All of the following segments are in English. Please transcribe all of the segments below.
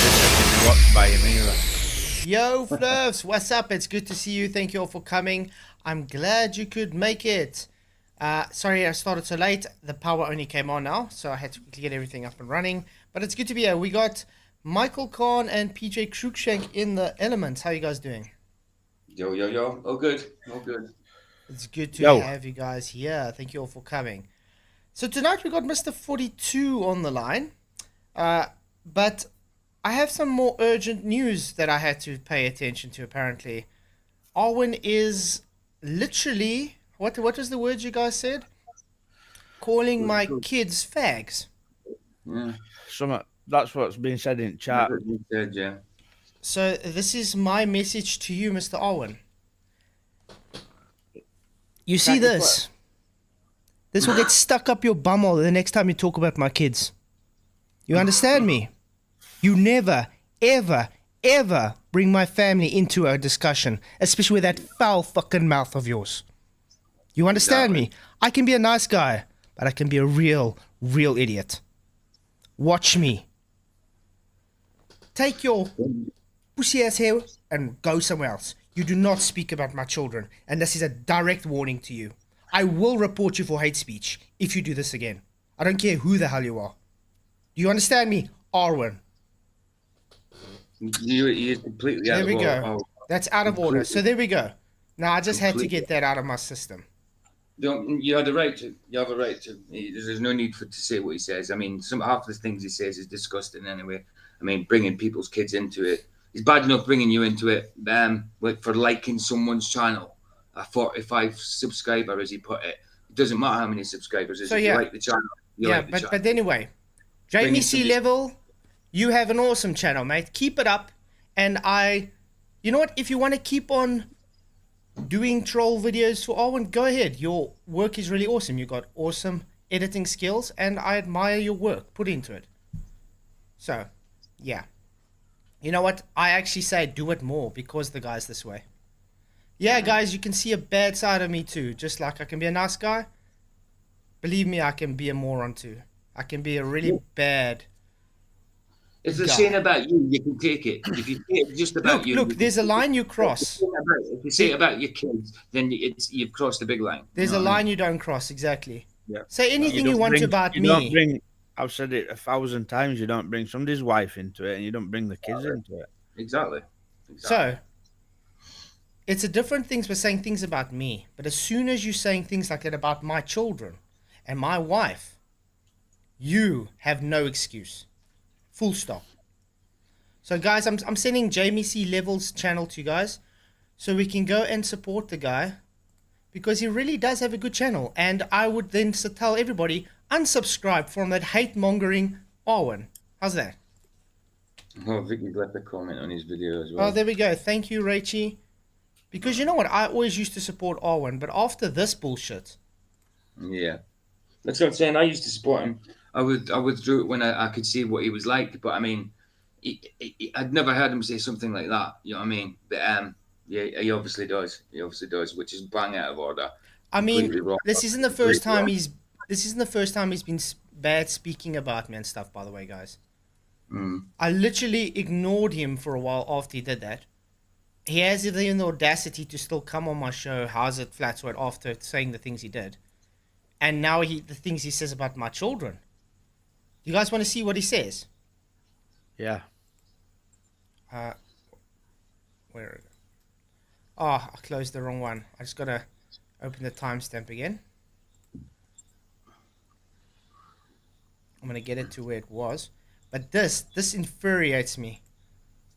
this has been watched by him either. Yo, Fluffs, what's up? It's good to see you. Thank you all for coming. I'm glad you could make it. Sorry I started so late. The power only came on now, so I had to quickly get everything up and running. But it's good to be here. We got Michael Khan and PJ Cruikshank in the Elements. How you guys doing? Yo, yo, yo. All good. All good. It's good to have you guys here. Thank you all for coming. So tonight we got Mr42 on the line. But I have some more urgent news that I had to pay attention to, apparently. Arwin is literally, what was the word you guys said? Calling my kids fags. Yeah. That's what's being said in chat. Yeah. So this is my message to you, Mr. Arwin. You see this? This will get stuck up your bumhole the next time you talk about my kids. You understand me? You never, ever, ever bring my family into a discussion, especially with that foul fucking mouth of yours. You understand me? I can be a nice guy, but I can be a real idiot. Watch me. Take your pussy ass hair and go somewhere else. You do not speak about my children, and this is a direct warning to you. I will report you for hate speech if you do this again. I don't care who the hell you are. Do you understand me, Arwin? You're completely out of order. There we go. Oh, that's out of order. So there we go. Now I just had to get that out of my system. You have the right to. You have a right to. There's no need to say what he says. I mean, half the things he says is disgusting anyway. I mean, bringing people's kids into it. It's bad enough bringing you into it. Like for liking someone's channel, a 45 subscriber, as he put it. It doesn't matter how many subscribers. So yeah, you like the channel. But anyway, Jamie C level. You have an awesome channel, mate. Keep it up. And you know what? If you want to keep on doing troll videos for Arwin, go ahead. Your work is really awesome. You got awesome editing skills, and I admire your work put into it. So, yeah. You know what? I actually say do it more because the guy's this way. Yeah, guys, you can see a bad side of me too. Just like I can be a nice guy, believe me, I can be a moron too. I can be a really bad... If they're saying about you, you can take it. If you say it just about you... Look, there's a line you cross. If you say it about your kids, then you've crossed a big line. There's a line you don't cross, exactly. Yeah. Say anything you want about me. I've said it 1,000 times, you don't bring somebody's wife into it, and you don't bring the kids into it. Exactly. So, it's a different thing for saying things about me. But as soon as you're saying things like that about my children and my wife, you have no excuse. Full stop. So guys, I'm sending Jamie C Level's channel to you guys so we can go and support the guy because he really does have a good channel. And I would then tell everybody, unsubscribe from that hate-mongering Arwin. How's that? Oh, Vicky left a comment on his video as well. Oh, there we go. Thank you, Rachie. Because you know what? I always used to support Arwin, but after this bullshit... Yeah. That's what I'm saying. I used to support him. I withdrew it when I could see what he was like. But I mean, I'd never heard him say something like that. You know what I mean? But yeah, he obviously does. He obviously does, which is bang out of order. I mean, this isn't the first time he's been bad speaking about me and stuff. By the way, guys, I literally ignored him for a while after he did that. He has even the audacity to still come on my show. How's it, Flatzoid? After saying the things he did, and now the things he says about my children. You guys want to see what he says? Yeah. Where? Oh, I closed the wrong one. I just gotta open the timestamp again. I'm gonna get it to where it was. But this infuriates me.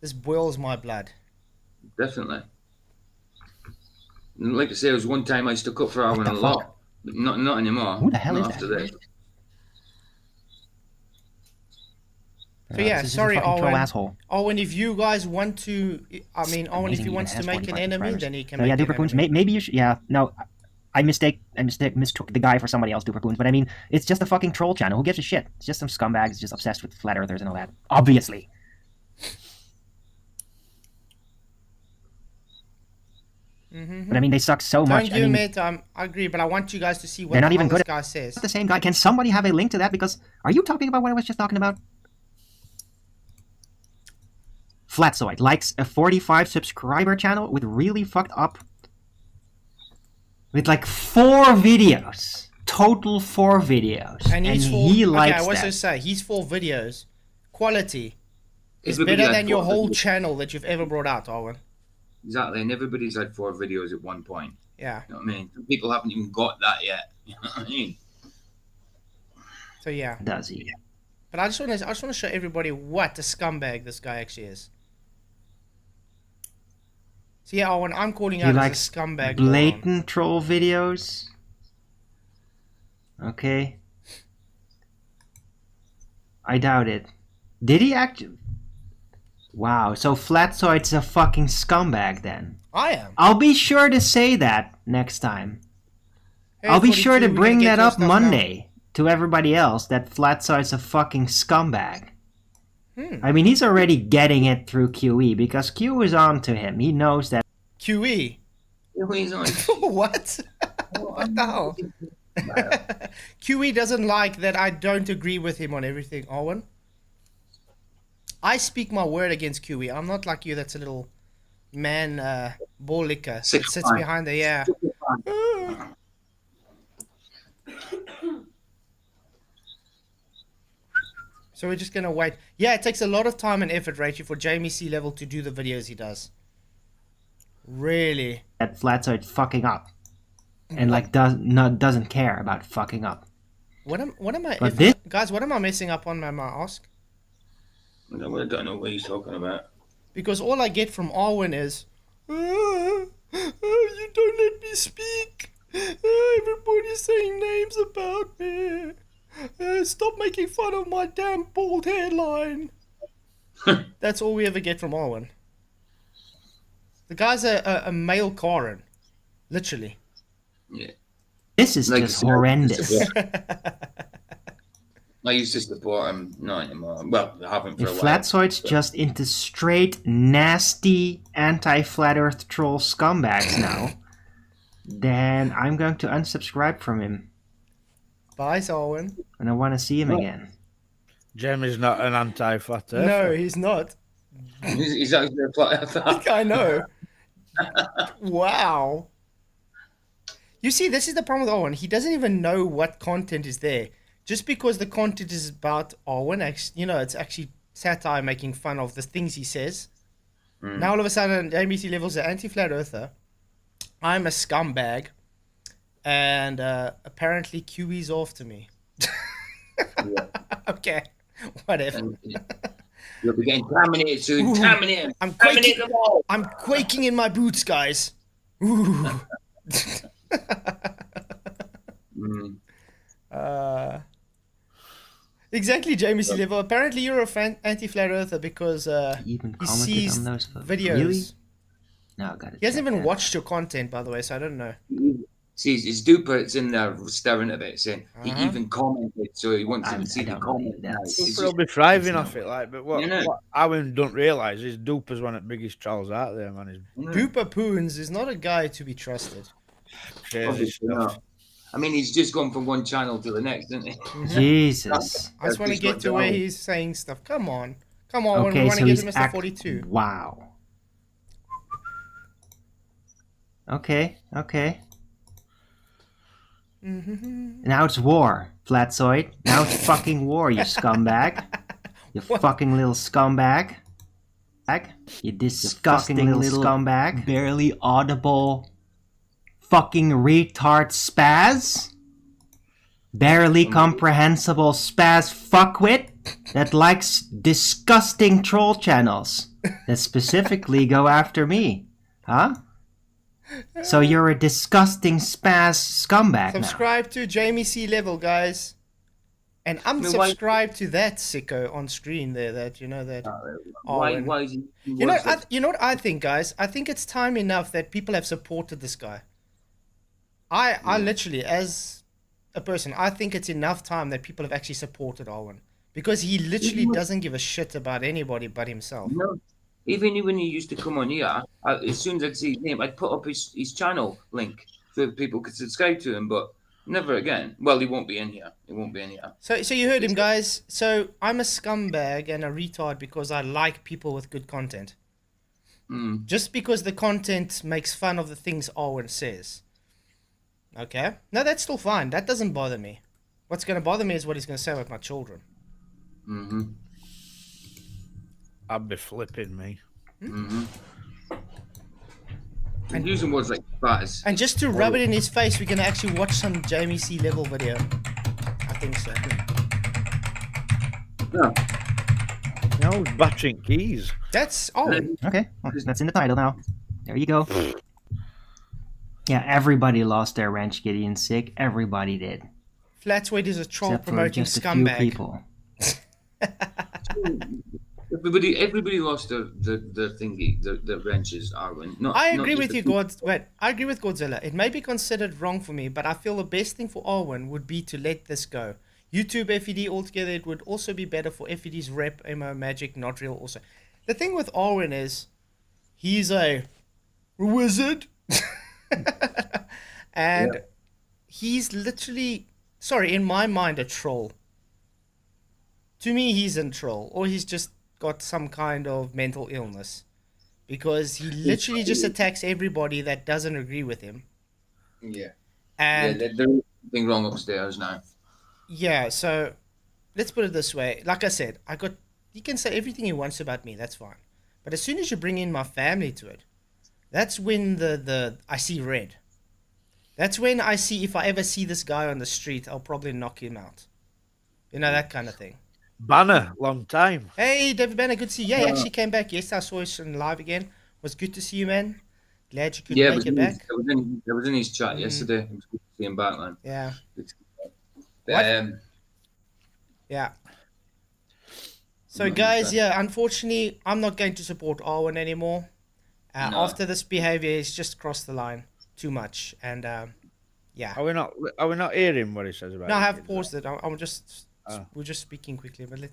This boils my blood. Definitely. Like I say, it was one time I stuck up for Arwin a lot, but not anymore. Who the hell is after that? This. So yeah, sorry, Arwin. Arwin, if you guys want to, Arwin, if he wants to make an enemy, then he can. So, yeah, Duperpoons. Maybe you should. Yeah, no, I mistook the guy for somebody else, Duperpoons. But I mean, it's just a fucking troll channel. Who gives a shit? It's just some scumbags just obsessed with flat earthers and all that. Obviously. But I mean, they suck so much. Thank you, mate. I agree, but I want you guys to see what they're not even good this guy says. The same guy. Can somebody have a link to that? Because are you talking about what I was just talking about? Flatzoid likes a 45 subscriber channel with really fucked up, with like 4 videos, total 4 videos, And he's he likes okay, I was that. to say, he's 4 videos. Quality is Everybody better had than your 4 whole videos. channel that you've ever brought out, Arwin. Exactly, and everybody's had 4 videos at one point. Yeah. You know what I mean? Some people haven't even got that yet. You know what I mean? So yeah. Does he? But I just want to show everybody what a scumbag this guy actually is. So yeah, Arwin, I'm calling He out likes as a scumbag. blatant troll videos. Okay. I doubt it. Did he actually? Wow, so Flatzoid's a fucking scumbag then. I am. I'll be sure to say that next time. I'll be sure to 42, we're bring gonna get that your up stuff now. Monday to everybody else that Flatzoid's a fucking scumbag. I mean, he's already getting it through QE because Q is on to him. He knows that. QE. He's on. What? What the hell? QE doesn't like that I don't agree with him on everything, Arwin. I speak my word against QE. I'm not like you that's a little man ball licker that sits behind the yeah. So we're just gonna wait. Yeah, it takes a lot of time and effort, Rachel, for Jamie C level to do the videos he does. Really. That Flatzoid's fucking up, and like doesn't care about fucking up. What am I? But this- Guys, what am I messing up on? May I ask? I don't know what he's talking about. Because all I get from Arwin is, you don't let me speak. Everybody's saying names about me. Stop making fun of my damn bald hairline. That's all we ever get from Arwin. The guy's a male Karen, literally. Yeah. This is Like just I said, horrendous. I used to support him, not anymore. Well, I haven't for If a while. Flatzoid's just into straight, nasty, anti-flat Earth troll scumbags now, then I'm going to unsubscribe from him, Bye, Arwin. and I want to see him again. Jamie's not an anti-flat No, earther. he's not. He's actually a flat earther. I know. Wow. You see, this is the problem with Owen. He doesn't even know what content is there. Just because the content is about Owen, actually, it's actually satire making fun of the things he says. Now all of a sudden, ABC levels an anti-flat earther. I'm a scumbag. And apparently QE's after me. Okay, whatever. You'll be getting contaminated soon. Contaminate I'm Contaminate them all. I'm quaking in my boots, guys. Ooh. Exactly, Jamie C. Level. Apparently, you're a anti-flat earther because He even he commented sees on those videos. Really? No, got it. He hasn't even watched your content, by the way, so I don't know. See, it's Duper. It's in there staring at it, saying he even commented, so he wants to see the don't comment. believe that. now. It's just- He'll be thriving no off it, like. But what, You know. what Arwin don't realise is Duper's one of the biggest trolls out there, man. He's Duper Poons is not a guy to be trusted. crazy Obviously stuff. not. I mean, he's just gone from one channel to the next, isn't he? Jesus. I just want to He's get not to where down. he's saying stuff. Come on. Come on, we Okay, want so to he's get to Mr. 42. Wow. Okay. Now it's war, Flatzoid. Now it's fucking war, you scumbag. You fucking little scumbag. You disgusting little scumbag. Barely audible fucking retard spaz. Barely comprehensible spaz fuckwit that likes disgusting troll channels that specifically go after me. Huh? So you're a disgusting spaz scumbag now. Subscribe to Jamie C. Level, guys. And unsubscribe to that sicko on screen there. That Why Arwin. is he? You know what I think, guys? I think it's time enough that people have supported this guy. I literally, as a person, I think it's enough time that people have actually supported Arwin. Because he literally doesn't give a shit about anybody but himself. No. Even when he used to come on here, as soon as I'd see his name, I'd put up his channel link so people could subscribe to him. But Never again. Well, he won't be in here. He won't be in here. So you heard him, guys. So I'm a scumbag and a retard because I like people with good content. Mm. Just because the content makes fun of the things Arwin says. Okay? No, that's still fine. That doesn't bother me. What's going to bother me is what he's going to say about my children. Mm-hmm. I'd be flipping me. Mm-hmm. And using words like spaz. And just to rub it in his face, we're going to actually watch some Jamie C level video. I think so. Yeah. No, battering keys. That's Arwin. Okay, well, that's in the title now. There you go. Yeah, everybody lost their wrench. Gideon's sick. Everybody did. Flatzoid is a troll Except for promoting just a few scumbag. people. Everybody lost the thingy, the wrenches, Arwin. I agree with you, I agree with Godzilla. It may be considered wrong for me, but I feel the best thing for Arwin would be to let this go. YouTube FED altogether, it would also be better for FED's rep, MO, Magic, not real also. The thing with Arwin is, he's a wizard. And he's literally, sorry, in my mind, a troll. To me, he's a troll, or he's just got some kind of mental illness, because he literally just attacks everybody that doesn't agree with him. Yeah. And there's something wrong upstairs now. yeah, so let's put it this way. Like I said, he can say everything he wants about me, that's fine. But as soon as you bring in my family to it, that's when I see red. That's when I see, if I ever see this guy on the street, I'll probably knock him out. You know, that kind of thing. Banner, long time. Hey, David Banner, good to see you. Yeah, he actually came back. Yes, I saw you live again. Was good to see you, man. Glad you could make it back. I was in his chat yesterday. It was good to see him back, man. Yeah. Yeah. So, guys, yeah, unfortunately, I'm not going to support Arwin anymore. No. After this behavior, it's just crossed the line too much. And, yeah. Are we not hearing what he says about No, I have kids, paused it. We're just speaking quickly, but I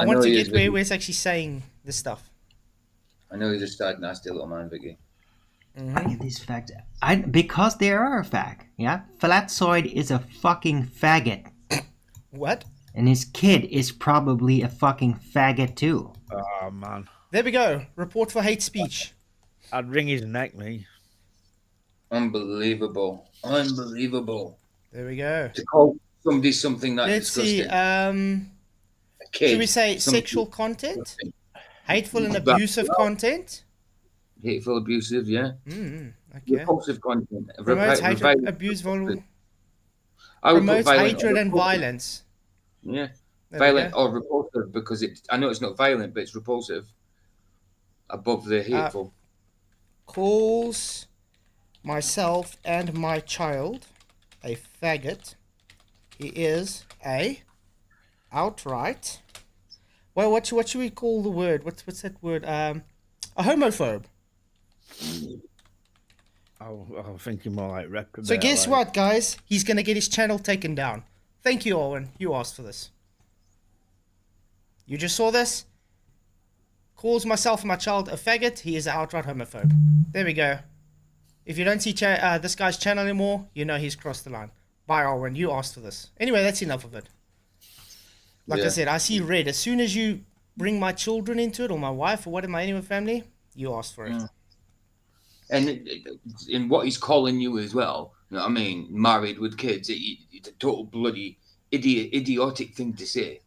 I want know to he get is where it's actually saying this stuff. I know he's a sad, nasty little man, Vicky. Mm-hmm. This fact, because they are a fact. Yeah, Flatzoid is a fucking faggot, What? and his kid is probably a fucking faggot too. Oh man, There we go. Report for hate speech. I'd wring his neck, me. Unbelievable. There we go. To call somebody something that Let's disgusting. see. A kid, Should we say somebody- sexual content? Hateful and abusive content? Hateful, abusive, yeah. Okay. Repulsive content. Promotes hatred, abuse, vulnerable. Promotes hatred and violence. Yeah. There we Violent go. or repulsive, because I know it's not violent, but it's repulsive. Above the hateful. Calls myself and my child a faggot. He is a outright. Well, what should we call the word? What's that word? A homophobe. I'm thinking more like reprobate. So guess like. what, guys? He's gonna get his channel taken down. Thank you, Owen. You asked for this. You just saw this. Calls myself and my child a faggot. He is an outright homophobe. There we go. If you don't see this guy's channel anymore, you know he's crossed the line. Bye, Arwin. You asked for this. Anyway, that's enough of it. Like I said, I see red. As soon as you bring my children into it, or my wife, or what in my animal family, you asked for it. Yeah. And in what he's calling you as well, you know what I mean? Married with kids, it's a total bloody idiotic thing to say.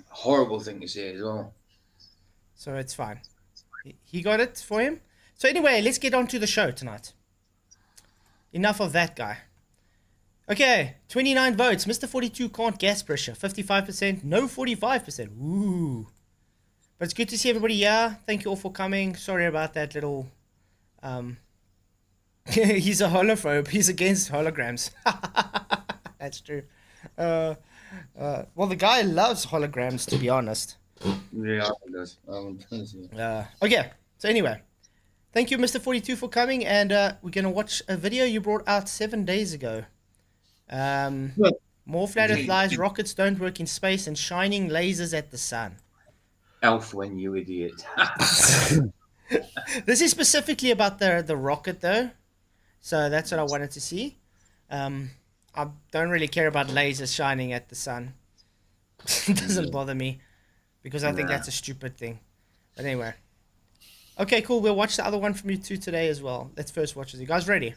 Horrible thing to say as well. So it's fine. He got it for him. So anyway, let's get on to the show tonight. Enough of that guy. Okay, 29 votes. Mr42 can't gas pressure. 55%. No, 45%. Ooh. But it's good to see everybody here. Thank you all for coming. Sorry about that little... He's a holophobe. He's against holograms. That's true. Well, the guy loves holograms, to be honest. Yeah, it does. Okay, so anyway. Thank you, Mr42, for coming. And we're going to watch a video you brought out 7 days ago. More flat earth lies, rockets don't work in space, and shining lasers at the sun. Elfwin, you idiot. This is specifically about the rocket, though. So that's what I wanted to see. I don't really care about lasers shining at the sun. It doesn't bother me because I think that's a stupid thing. But anyway. Okay, cool. We'll watch the other one from you two today as well. Let's first watch it. You guys ready?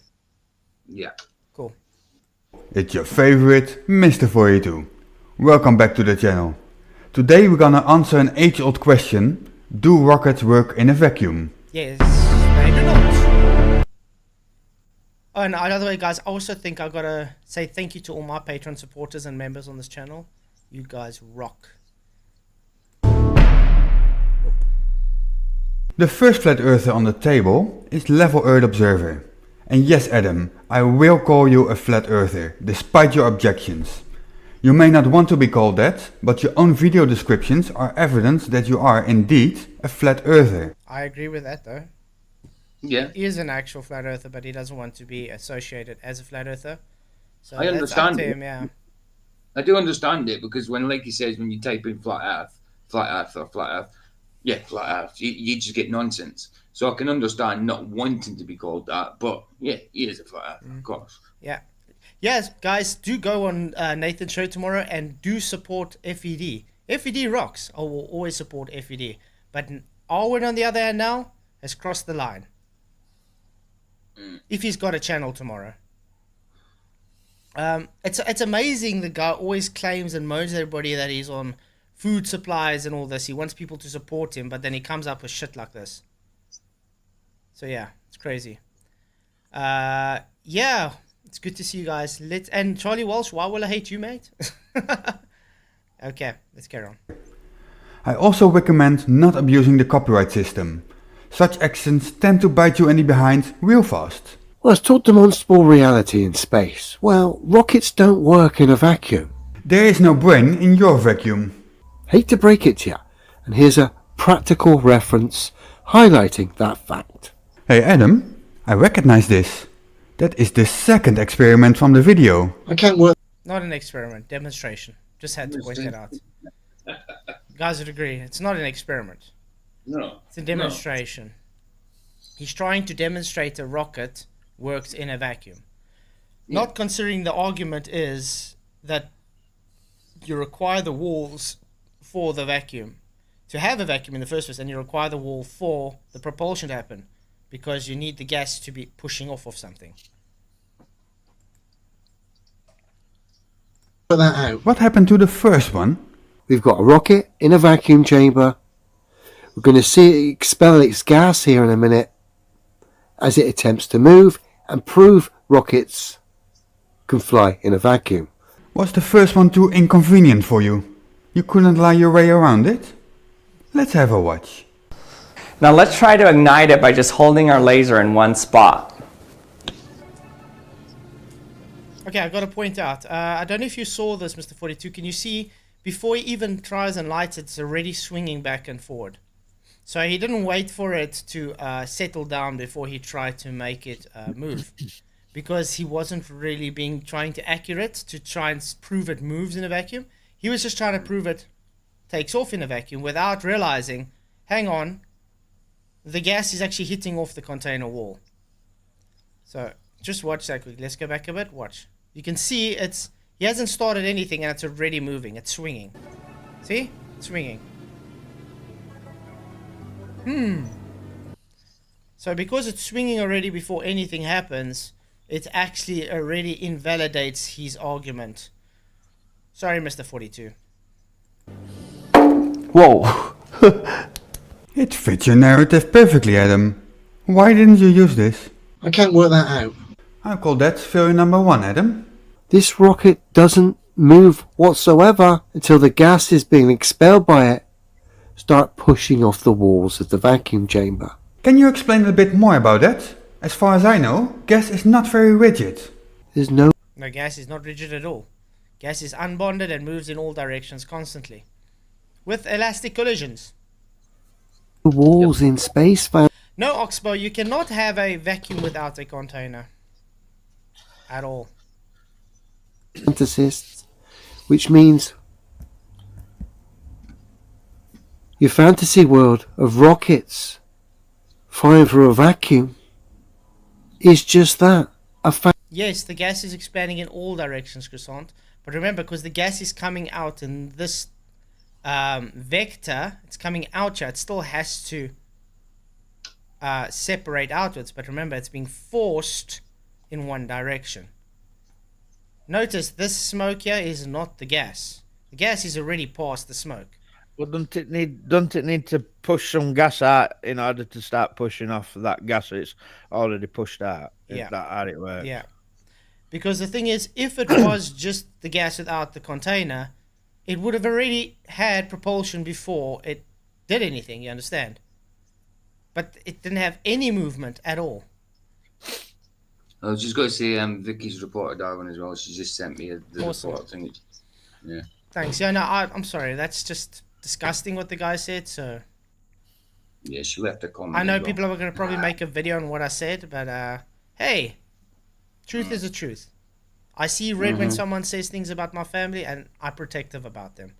Yeah. Cool. It's your favorite Mr42. Welcome back to the channel. Today we're gonna answer an age-old question. Do rockets work in a vacuum? Yes, they do not. Oh, and by the way, guys, I also think I gotta say thank you to all my Patreon supporters and members on this channel. You guys rock. The first flat earther on the table is Level Earth Observer. And yes, Adam, I will call you a flat earther, despite your objections. You may not want to be called that, but your own video descriptions are evidence that you are indeed a flat earther. I agree with that, though. Yeah. He is an actual flat earther, but he doesn't want to be associated as a flat earther. So I that's understand up to it. him, yeah. I do understand it because when, like he says, when you type in flat Earth, flat Earth, you just get nonsense. So I can understand not wanting to be called that, but yeah, he is a flat Earth, of course. Yeah. Yes, guys, do go on Nathan's show tomorrow and do support FED. FED rocks. I will always support FED. But Arwin, on the other hand, now has crossed the line. If he's got a channel tomorrow. It's amazing the guy always claims and moans at everybody that he's on food supplies and all this. He wants people to support him, but then he comes up with shit like this. So yeah, it's crazy. Yeah, it's good to see you guys. And Charlie Walsh, why will I hate you, mate? Okay, let's carry on. I also recommend not abusing the copyright system. Such actions tend to bite you in the behind real fast. Well, let's talk demonstrable reality in space. Well, rockets don't work in a vacuum. There is no brain in your vacuum. Hate to break it to you, and here's a practical reference highlighting that fact. Hey Adam, I recognize this. That is the second experiment from the video. I can't work. Not an experiment, demonstration. Just had to point it out. You guys would agree, it's not an experiment. No. It's a demonstration. He's trying to demonstrate a rocket works in a vacuum. Yeah. Not considering the argument is that you require the walls for the vacuum. To have a vacuum in the first place, and you require the wall for the propulsion to happen. Because you need the gas to be pushing off of something. Put that out. What happened to the first one? We've got a rocket in a vacuum chamber. We're going to see it expel its gas here in a minute as it attempts to move and prove rockets can fly in a vacuum. Was the first one too inconvenient for you? You couldn't lie your way around it? Let's have a watch. Now let's try to ignite it by just holding our laser in one spot. Okay, I got to point out. I don't know if you saw this, Mr42. Can you see, before he even tries and lights it, it's already swinging back and forward. So he didn't wait for it to settle down before he tried to make it move. Because he wasn't really trying to accurate to try and prove it moves in a vacuum. He was just trying to prove it takes off in a vacuum without realizing, hang on, the gas is actually hitting off the container wall. So just watch that quickly. Let's go back a bit. Watch. You can see he hasn't started anything and it's already moving. It's swinging. See? It's swinging. So because it's swinging already before anything happens, it actually already invalidates his argument. Sorry, Mr42. Whoa. It fits your narrative perfectly, Adam. Why didn't you use this? I can't work that out. I'll call that failure number 1, Adam. This rocket doesn't move whatsoever until the gas is being expelled by it. Start pushing off the walls of the vacuum chamber. Can you explain a bit more about that? As far as I know, gas is not very rigid. There's no No, gas is not rigid at all. Gas is unbonded and moves in all directions constantly. With elastic collisions. walls in space found. No, Oxbow, you cannot have a vacuum without a container. At all. Fantasists, which means your fantasy world of rockets flying through a vacuum is just that, a Yes, the gas is expanding in all directions, Croissant. But remember, because the gas is coming out in this vector, it's coming out here. It still has to separate outwards. But remember, it's being forced in one direction. Notice this smoke here is not the gas. The gas is already past the smoke. Well, don't it need to push some gas out in order to start pushing off that gas it's already pushed out? Yeah. Is that how it works? Yeah. Because the thing is, if it was just the gas without the container, it would have already had propulsion before it did anything, you understand? But it didn't have any movement at all. I was just going to say, Vicky's reported Arwin as well. She just sent me the Awesome. report thing. Yeah. Thanks. Yeah, no, I'm sorry. That's just disgusting what the guy said, so... Yeah, she left a comment. I know as well. people are going to probably make a video on what I said, but, hey, truth is the truth. I see red when someone says things about my family, and I'm protective about them.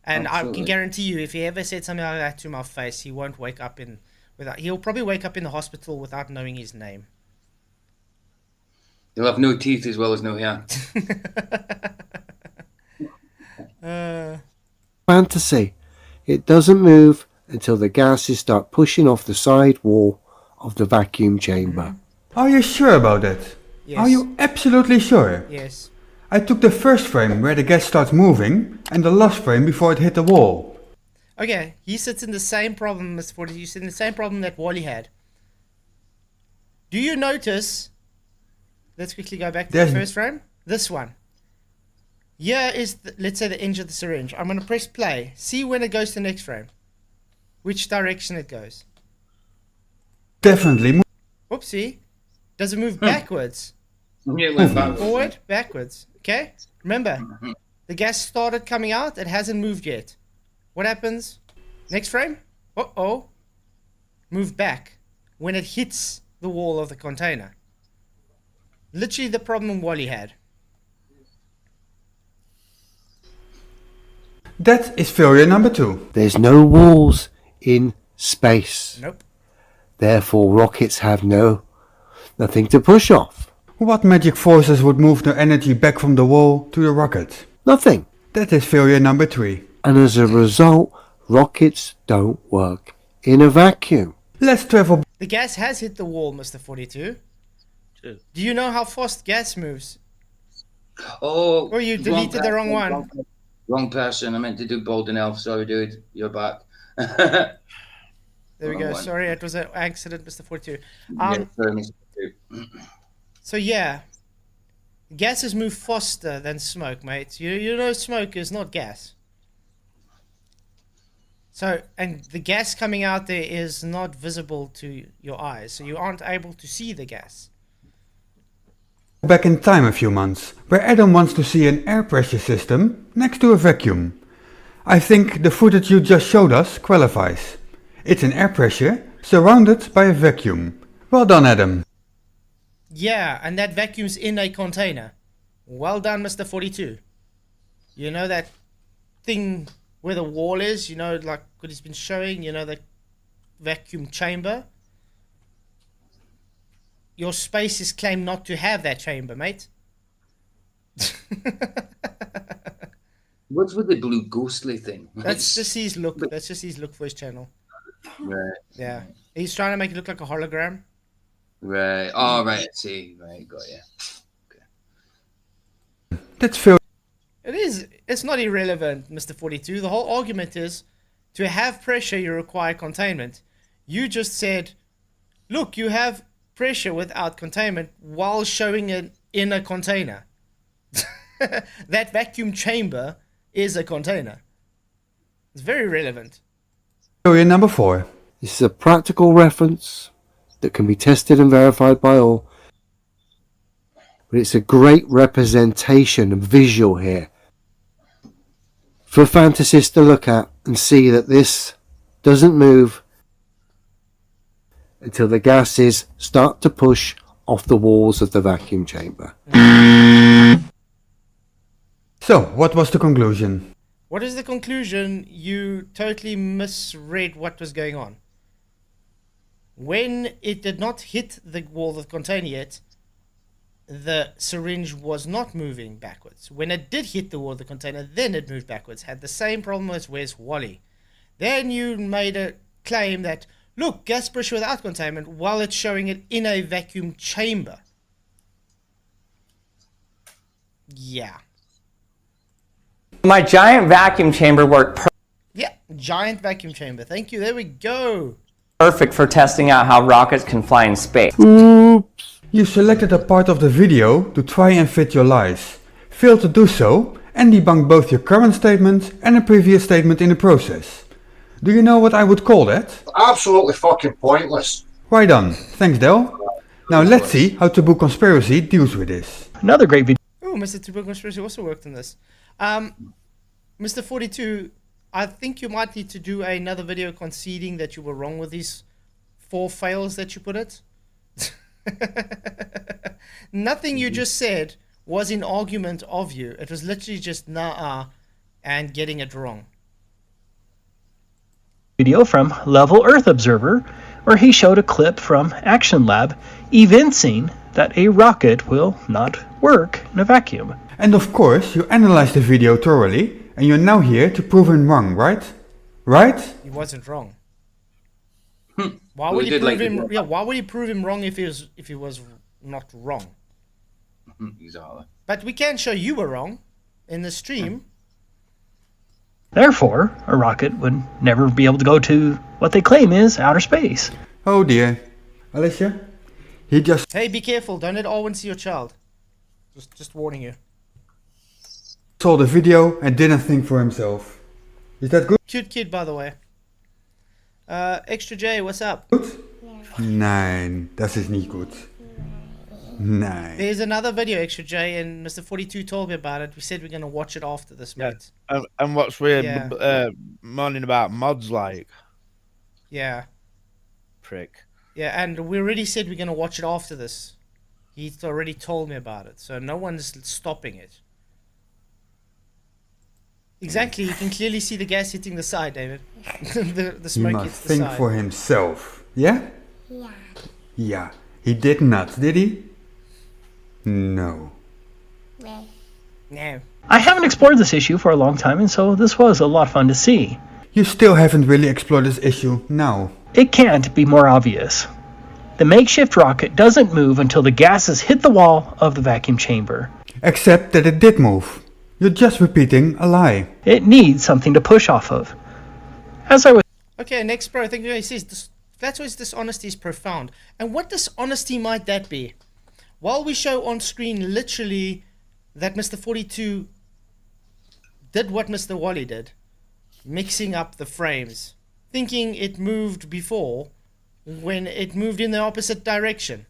And I Absolutely. can guarantee you, if he ever said something like that to my face, he won't wake up he'll probably wake up in the hospital without knowing his name. He'll have no teeth as well as no hair. Fantasy. It doesn't move until the gases start pushing off the side wall of the vacuum chamber. Are you sure about that? Yes. Are you absolutely sure? Yes. I took the first frame where the gas starts moving and the last frame before it hit the wall. Okay, he sits in the same problem, Mr42. You sit in the same problem that Wally had. Do you notice... Let's quickly go back to the first frame. This one. Here is, let's say, the edge of the syringe. I'm going to press play. See when it goes to the next frame. Which direction it goes. Definitely Oopsie. Does it move backwards? Yeah, it went backwards. Forward? Backwards. Okay? Remember, the gas started coming out. It hasn't moved yet. What happens? Next frame? Uh-oh. Move back. When it hits the wall of the container. Literally the problem Wally had. That is failure number 2. There's no walls in space. Nope. Therefore, rockets have nothing to push off. What magic forces would move the energy back from the wall to the rocket? Nothing. That is failure number 3. And as a result, rockets don't work in a vacuum. Let's travel The gas has hit the wall, Mr42. True. Do you know how fast gas moves? Oh, Or you deleted the wrong one. Wrong person. I meant to do Bolden Elf. Sorry, dude. You're back. There we Wrong go. one. Sorry, it was an accident, Mr42. Yeah, sorry, Mr. So yeah, gases move faster than smoke, mate. You know smoke is not gas. So, and the gas coming out there is not visible to your eyes, so you aren't able to see the gas. back in time a few months, where Adam wants to see an air pressure system next to a vacuum. I think the footage you just showed us qualifies. It's an air pressure surrounded by a vacuum. Well done, Adam. Yeah, and that vacuum's in a container. Well done, Mr42. You know that thing where the wall is, you know, like what he's been showing, you know, the vacuum chamber? Your space is claimed not to have that chamber, mate. What's with the blue ghostly thing? That's just his look. That's just his look for his channel. Right. Yeah. He's trying to make it look like a hologram. Right. Oh, right. I see. Right. Got you. That's failure. It is. It's not irrelevant, Mr42. The whole argument is to have pressure, you require containment. You just said, look, you have pressure without containment while showing it in a container. That vacuum chamber is a container. It's very relevant. Failure number 4. This is a practical reference that can be tested and verified by all. But it's a great representation and visual here for fantasists to look at and see that this doesn't move until the gases start to push off the walls of the vacuum chamber. So, what was the conclusion? What is the conclusion? You totally misread what was going on. When it did not hit the wall of the container yet, the syringe was not moving backwards. When it did hit the wall of the container, then it moved backwards. Had the same problem as where's Wally. Then you made a claim that, look, gas pressure without containment, while it's showing it in a vacuum chamber. Yeah. My giant vacuum chamber worked Yeah, giant vacuum chamber. Thank you. There we go. perfect for testing out how rockets can fly in space. Oops. You selected a part of the video to try and fit your lies, failed to do so, and debunked both your current statement and a previous statement in the process. Do you know what I would call that? Absolutely fucking pointless. Right on. Thanks, Del. Now let's see how Taboo Conspiracy deals with this. Another great video. Oh, Mr. Conspiracy also worked on this. Mr42, I think you might need to do another video conceding that you were wrong with these 4 fails that you put it. Nothing you just said was in argument of you. It was literally just nah and getting it wrong. Video from Level Earth Observer, where he showed a clip from Action Lab evincing that a rocket will not work in a vacuum. And of course, you analyzed the video thoroughly, and you're now here to prove him wrong, right? Right? He wasn't wrong. Why Well, would he he did prove like him? it. Yeah, why would he prove him wrong if he was not wrong? Exactly. But we can show you were wrong in the stream. Therefore, a rocket would never be able to go to what they claim is outer space. Oh dear. Alicia? He just Hey, be careful! Don't let Arwin see your child. Just warning you. saw the video and didn't think for himself. Is that good? Cute kid, by the way. Extra J, what's up? Nein, das ist nicht gut. Nein. There's another video, Extra J, and Mr42 told me about it. We said we're gonna watch it after this, Yeah. mate. And what's weird, Yeah. moaning about mods like Yeah, prick. yeah, and we already said we're gonna watch it after this. He's already told me about it, so no one's stopping it. Exactly, you can clearly see the gas hitting the side, David. the He smoke must hits the think side. for himself. Yeah? Yeah. Yeah. He did not, did he? No. Well, No. I haven't explored this issue for a long time, and so this was a lot of fun to see. You still haven't really explored this issue now. It can't be more obvious. The makeshift rocket doesn't move until the gases hit the wall of the vacuum chamber. Except that it did move. You're just repeating a lie. It needs something to push off of. As I was Okay, next pro, I think he says, Flatzoid's dishonesty is profound. And what dishonesty might that be? While we show on screen literally that Mr42 did what Mr. Wally did, mixing up the frames, thinking it moved before when it moved in the opposite direction.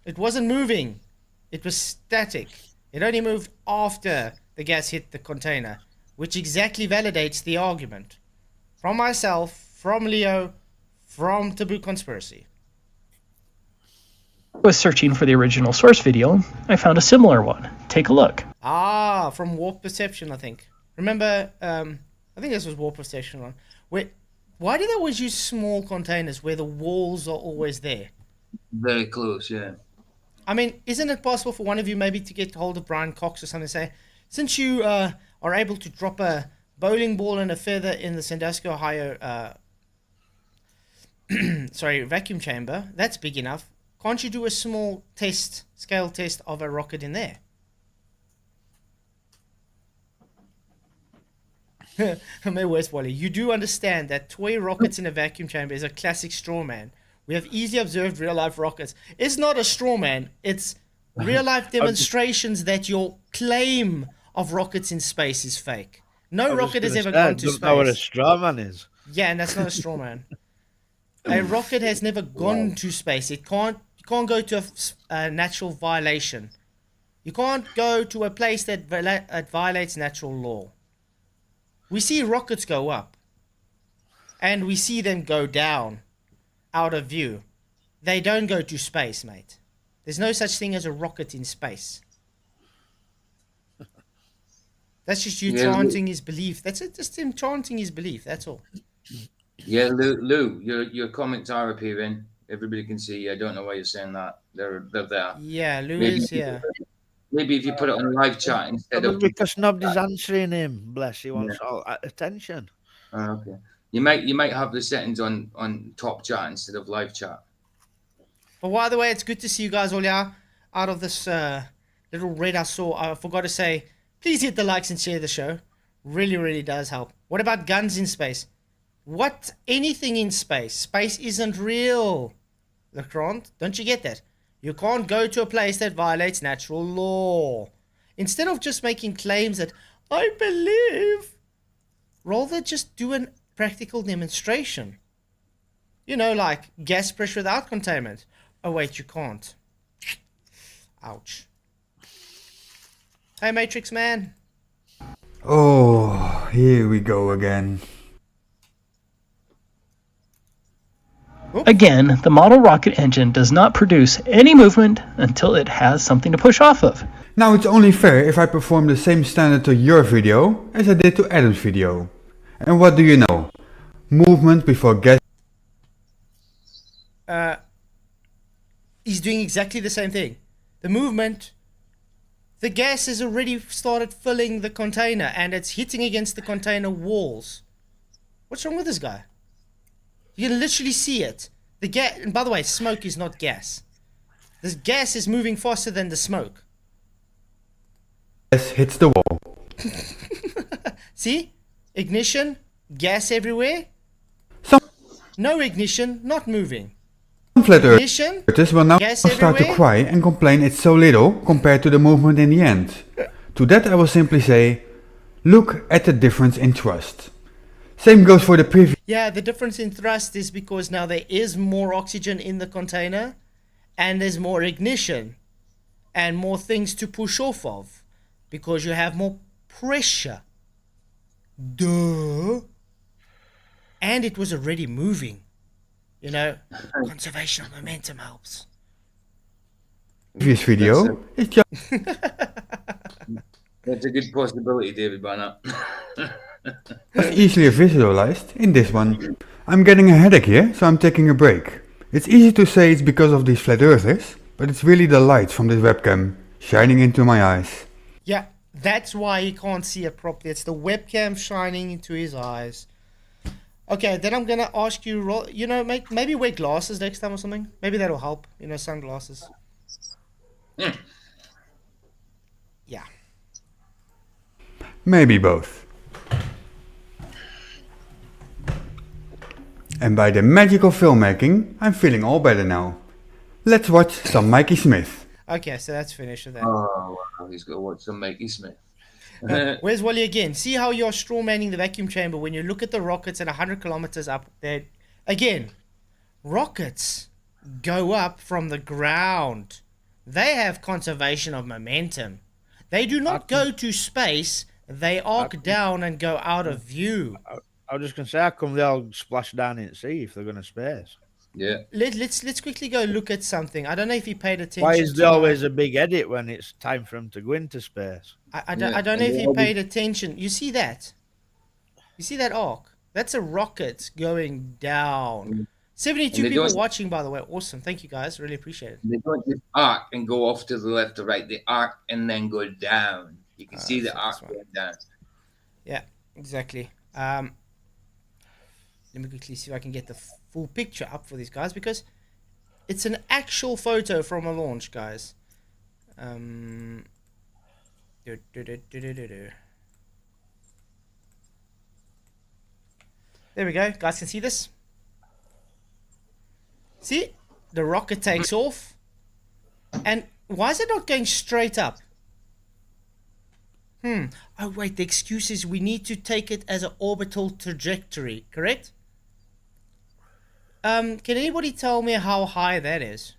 It wasn't moving. It was static. It only moved after the gas hit the container, which exactly validates the argument. From myself, from Leo, from Taboo Conspiracy. searching for the original source video, I found a similar one. Take a look. Ah, from Warp Perception, I think. Remember, I think this was Warp Perception one. Why do they always use small containers where the walls are always there? Very close, yeah. I mean, isn't it possible for one of you maybe to get hold of Brian Cox or something and say, since you are able to drop a bowling ball and a feather in the Sandusky, Ohio, vacuum chamber, that's big enough. Can't you do a small scale test of a rocket in there? My worst, Wally. You do understand that toy rockets in a vacuum chamber is a classic straw man. We have easily observed real-life rockets. It's not a straw man. It's real-life demonstrations that your claim of rockets in space is fake. No rocket has ever gone to Don't know what a space. straw man is. Yeah, and that's not a straw man. A rocket has never gone to space. You can't go to a natural violation. You can't go to a place that violates natural law. We see rockets go up, and we see them go down, out of view. They don't go to space, mate. There's no such thing as a rocket in space. That's just you chanting his belief. That's it, just him chanting his belief, that's all. Yeah, Lou, your comments are appearing. Everybody can see you. I don't know why you're saying that. They're there. Yeah, Lou Maybe, is here. maybe if you put it on live chat instead of. Because nobody's answering him. Bless, he wants Yeah. all attention. Okay. You might have the settings on top chat instead of live chat. But by the way, it's good to see you guys all here. Out of this little red I saw, I forgot to say, please hit the likes and share the show. Really, really does help. What about guns in space? What? Anything in space? Space isn't real. Legrand, don't you get that? You can't go to a place that violates natural law. Instead of just making claims that, I believe, rather just do a practical demonstration. You know, like gas pressure without containment. Oh, wait, you can't. Ouch. Hey, Matrix Man. Oh, here we go again. Again, the model rocket engine does not produce any movement until it has something to push off of. Now it's only fair if I perform the same standard to your video as I did to Adam's video. And what do you know? Movement before gas. He's doing exactly the same thing. The movement, the gas has already started filling the container and it's hitting against the container walls. What's wrong with this guy? You can literally see it. The gas, and by the way, smoke is not gas. This gas is moving faster than the smoke. Gas hits the wall. See? Ignition, gas everywhere. No ignition, not moving. Some flat Ignition, earthers will now gas start to everywhere. cry and complain it's so little compared to the movement in the end. To that I will simply say, look at the difference in thrust. Same goes for the previous. Yeah, the difference in thrust is because now there is more oxygen in the container and there's more ignition and more things to push off of because you have more pressure. Duh. And it was already moving. You know, conservation of momentum helps. Previous video is just That's a good possibility, David Banner. easily visualized in this one. I'm getting a headache here, so I'm taking a break. It's easy to say it's because of these flat earthers, but it's really the light from this webcam shining into my eyes. Yeah, that's why he can't see it properly. It's the webcam shining into his eyes. Okay, then I'm gonna ask you, you know, maybe wear glasses next time or something. Maybe that'll help. You know, sunglasses. Yeah. Maybe both. And by the magical filmmaking, I'm feeling all better now. Let's watch some Mikey Smith. Okay, so that's finished with that. Oh, wow, he's got to watch some Mikey Smith. Where's Wally again? See how you're straw manning the vacuum chamber when you look at the rockets at 100 kilometers up there. Again, rockets go up from the ground. They have conservation of momentum. They do not go to space. They arc down and go out of view. I was just going to say, how come they all splash down in the sea if they're going to space? Yeah. Let's quickly go look at something. I don't know if he paid attention. Why is to there always a big edit when it's time for them to go into space? I don't know if he paid attention. You see that? You see that arc? That's a rocket going down. 72 people watching, by the way. Awesome. Thank you, guys. Really appreciate it. They don't just arc and go off to the left or right. They arc and then go down. You can see the arc going down. Yeah, exactly. Let me quickly see if I can get the full picture up for these guys because it's an actual photo from a launch, guys. There we go. Guys can see this. See? The rocket takes off. And why is it not going straight up? Oh, wait. The excuse is we need to take it as an orbital trajectory. Correct? Can anybody tell me how high that is?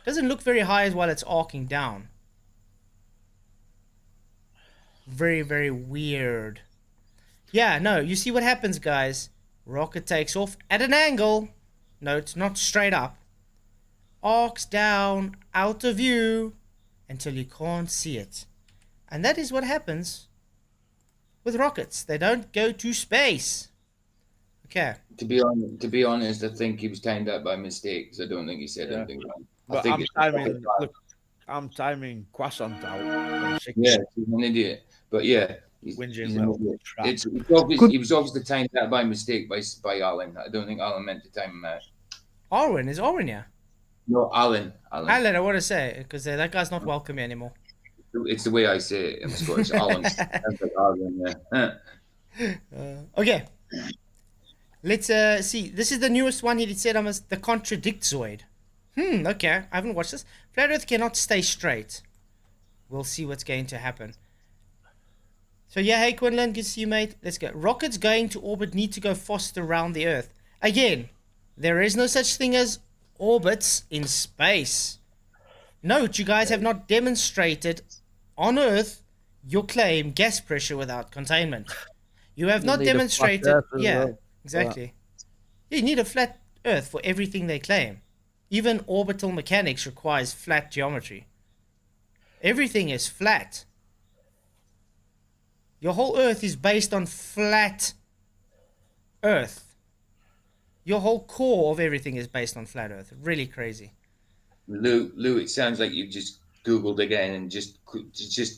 Doesn't look very high as while it's arcing down. Very, very weird. Yeah, no, you see what happens, guys. Rocket takes off at an angle. No, it's not straight up. Arcs down, out of view, until you can't see it. And that is what happens with rockets. They don't go to space. Okay. To be honest, I think he was timed out by mistake. Because I don't think he said anything wrong. I But think I'm it's timing. Look, I'm timing Croissant out from 6. yeah, he's an idiot. But yeah, he's Whinging an little idiot. trap. It's obvious, he was obviously timed out by mistake by Alan. I don't think Alan meant to time him out. Arwin, is Arwin here? No, Alan. Alan, I want to say, because that guy's not welcome here anymore. It's the way I say it in Scottish. Alan. Sounds like Alan, yeah. Okay. Let's see. This is the newest one. He said the Contradiction. Okay. I haven't watched this. Flat Earth cannot stay straight. We'll see what's going to happen. So yeah, hey Quinlan, good to see you, mate. Let's go. Rockets going to orbit need to go faster around the Earth. Again, there is no such thing as orbits in space. Note, you guys have not demonstrated on Earth your claim gas pressure without containment. You have not demonstrated. Yeah, exactly. You need a flat Earth for everything they claim. Even orbital mechanics requires flat geometry. Everything is flat. Your whole Earth is based on flat Earth. Your whole core of everything is based on flat Earth. Really crazy. Lou, it sounds like you've just Googled again and just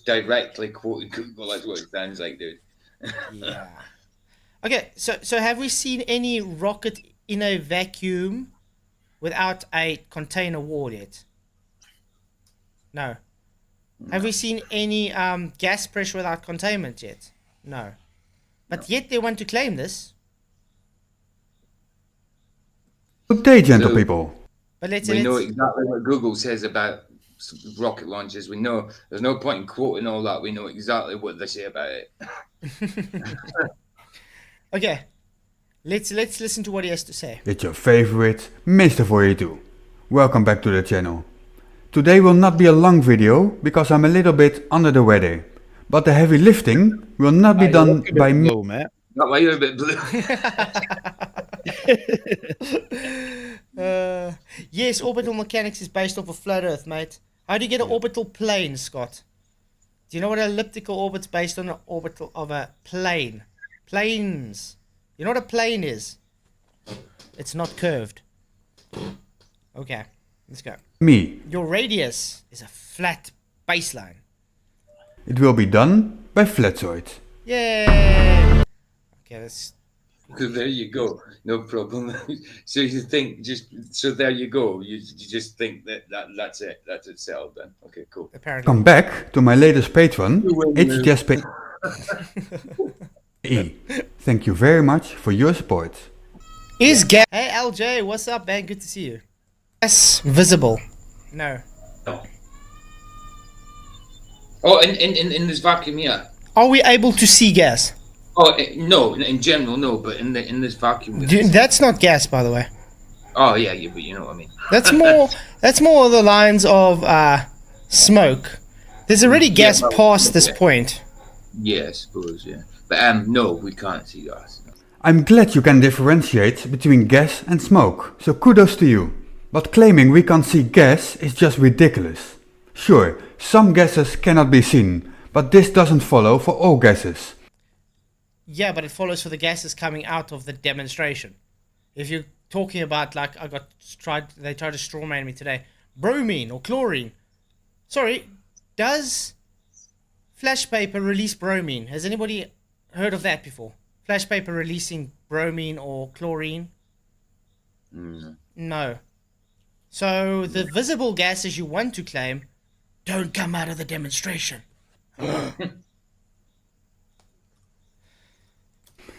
directly quoted Google. That's what it sounds like, dude. Yeah. Okay, so have we seen any rocket in a vacuum without a container wall yet? No. Have we seen any gas pressure without containment yet? No. But yet they want to claim this. Good day, gentle people. But we know exactly what Google says about rocket launches. We know there's no point in quoting all that. We know exactly what they say about it. Okay. Let's listen to what he has to say. It's your favorite Mr42. Welcome back to the channel. Today will not be a long video because I'm a little bit under the weather. But the heavy lifting will not be done by me. Mate. Not why you're a bit blue. Yes, orbital mechanics is based off a flat Earth, mate. How do you get an orbital plane, Scott? Do you know what an elliptical orbit's based on? An orbital of a plane. Planes. You know what a plane is? It's not curved. Okay, let's go. Me. Your radius is a flat baseline. It will be done by Flatzoid. Yay! Okay, let's... So there you go. No problem. So you think there you go. You just think that's it. That's it settled then. Okay, cool. Apparently. Come back to my latest patron. It's just Thank you very much for your support. Is gas... Hey LJ, what's up, man? Good to see you. Gas visible? No. Oh, in this vacuum here. Are we able to see gas? Oh no, in general no, but in this vacuum. That's not gas, by the way. Oh yeah, but you know what I mean. That's more the lines of smoke. There's already gas past this point. Yeah, I suppose, yeah. But no, we can't see gas. No. I'm glad you can differentiate between gas and smoke, so kudos to you. But claiming we can't see gas is just ridiculous. Sure, some gases cannot be seen, but this doesn't follow for all gases. Yeah, but it follows for the gases coming out of the demonstration. If you're talking about, like, they tried to strawman me today, bromine or chlorine. Sorry, does flash paper release bromine? Has anybody heard of that before? Flash paper releasing bromine or chlorine? No. So the visible gases you want to claim don't come out of the demonstration.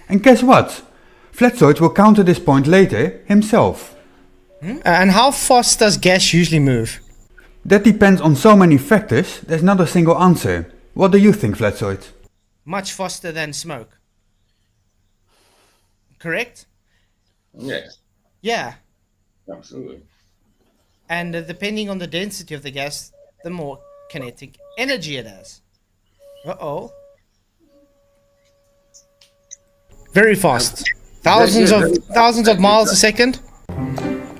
And guess what? Flatzoid will counter this point later himself. And how fast does gas usually move? That depends on so many factors, there's not a single answer. What do you think, Flatzoid? Much faster than smoke. Correct? Yeah. Yeah. Absolutely. And depending on the density of the gas, the more kinetic energy it has. Uh-oh. Very fast. Thousands of miles a second.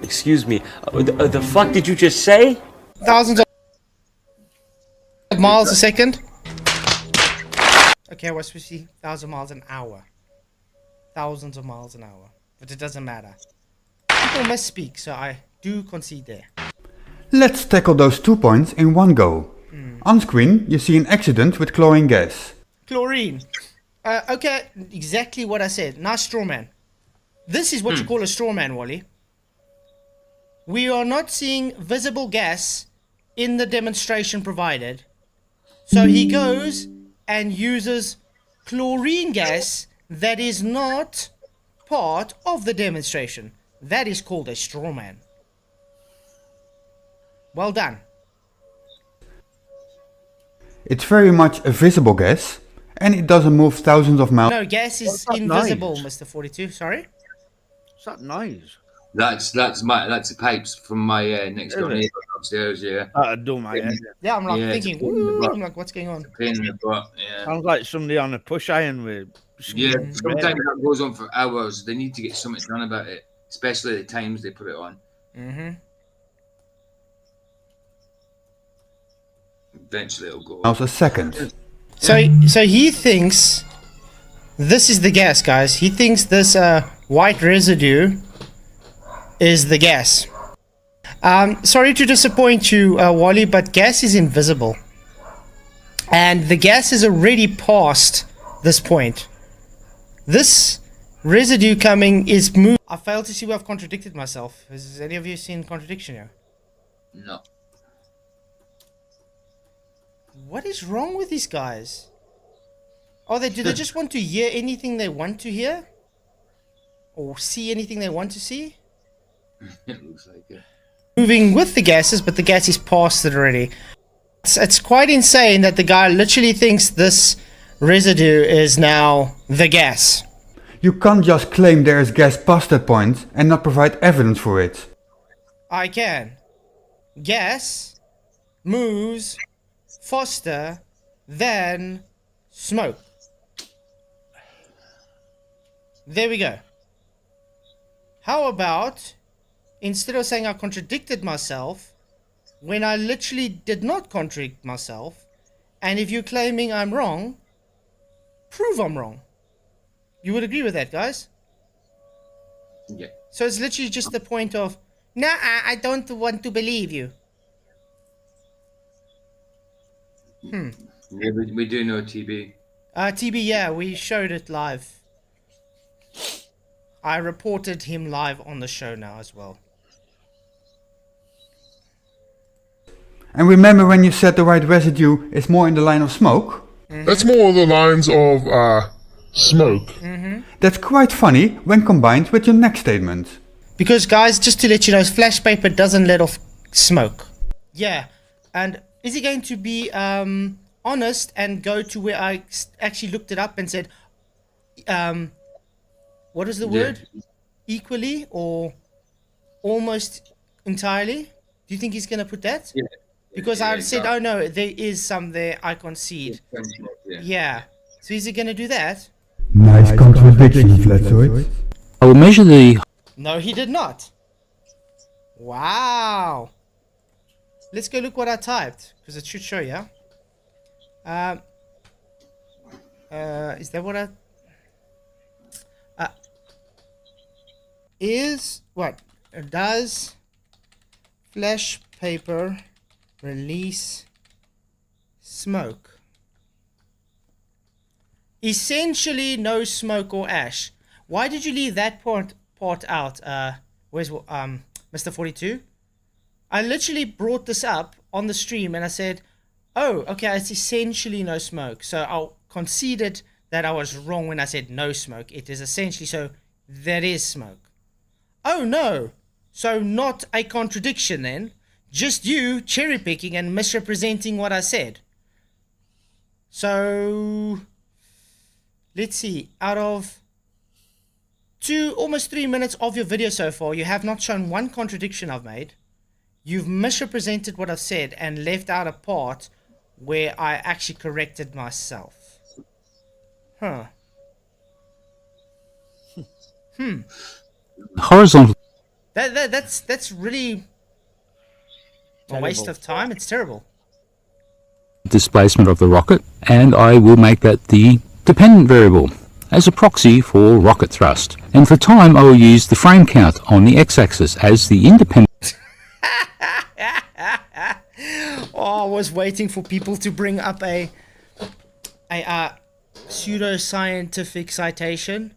Excuse me. The fuck did you just say? Thousands of miles a second. Okay, what's we see? 1,000 miles an hour. Thousands of miles an hour. but it doesn't matter. People misspeak, so I do concede there. Let's tackle those 2 points in one go. On screen, you see an accident with chlorine gas. Chlorine. Okay, exactly what I said. Nice straw man. This is what you call a straw man, Wally. We are not seeing visible gas in the demonstration provided. So he goes and uses chlorine gas that is not part of the demonstration. That is called a straw man. Well done. It's very much a visible gas, and it doesn't move thousands of miles. No, gas is that invisible, noise? Mr. 42. Sorry? What's that noise? That's the pipes from my next door Is it? neighbour upstairs. Yeah. That'd do my head. Yeah, I'm like Yeah, it's thinking, a pain in the ooh, butt. I'm like, what's going on? Pain in the butt. Yeah. Sounds like somebody on a push iron with. Yeah. Sometimes that goes on for hours. They need to get something done about it, especially the times they put it on. Mm-hmm. Eventually, it'll go. A second. So he thinks this is the gas, guys. He thinks this white residue is the gas. Sorry to disappoint you, Wally, but gas is invisible. And the gas is already past this point. This residue coming is moved. I failed to see where I've contradicted myself. Has any of you seen Contradiction here? No. What is wrong with these guys? Do they just want to hear anything they want to hear? Or see anything they want to see? It looks like it. Moving with the gases, but the gas is past it already. It's quite insane that the guy literally thinks this residue is now the gas. You can't just claim there is gas past that point and not provide evidence for it. I can. Gas moves faster than smoke. There we go. How about, instead of saying I contradicted myself, when I literally did not contradict myself, and if you're claiming I'm wrong, prove I'm wrong. You would agree with that, guys? Yeah. So it's literally just the point of, nah, I don't want to believe you. Yeah, we do know TB. TB, yeah, we showed it live. I reported him live on the show now as well. And remember when you said the white residue is more in the line of smoke? That's more the lines of smoke. That's quite funny when combined with your next statement. Because, guys, just to let you know, flash paper doesn't let off smoke. Yeah, and is he going to be honest and go to where I actually looked it up and said, what is the word? Equally or almost entirely? Do you think he's going to put that? Yeah. Because I said, oh no, there is some there, I concede. Yeah. So is he going to do that? Nice contradiction, Flatzoid. I will measure the... No, he did not. Wow. Let's go look what I typed, because it should show you. Is that what I... Does flash paper release smoke? Essentially no smoke or ash. Why did you leave that part out? Where's Mr. 42? I literally brought this up on the stream and I said, oh, okay, it's essentially no smoke. So I conceded that I was wrong when I said no smoke. It is essentially, so there is smoke. Oh no, so not a contradiction then. Just you cherry picking and misrepresenting what I said. So let's see, out of almost 3 minutes of your video so far, you have not shown one contradiction I've made. You've misrepresented what I've said and left out a part where I actually corrected myself. Huh. horizontal That's really a waste of time. It's terrible. displacement of the rocket, and I will make that the dependent variable. as a proxy for rocket thrust, and for time I will use the frame count on the x-axis as the independent... Oh, I was waiting for people to bring up a pseudo-scientific citation.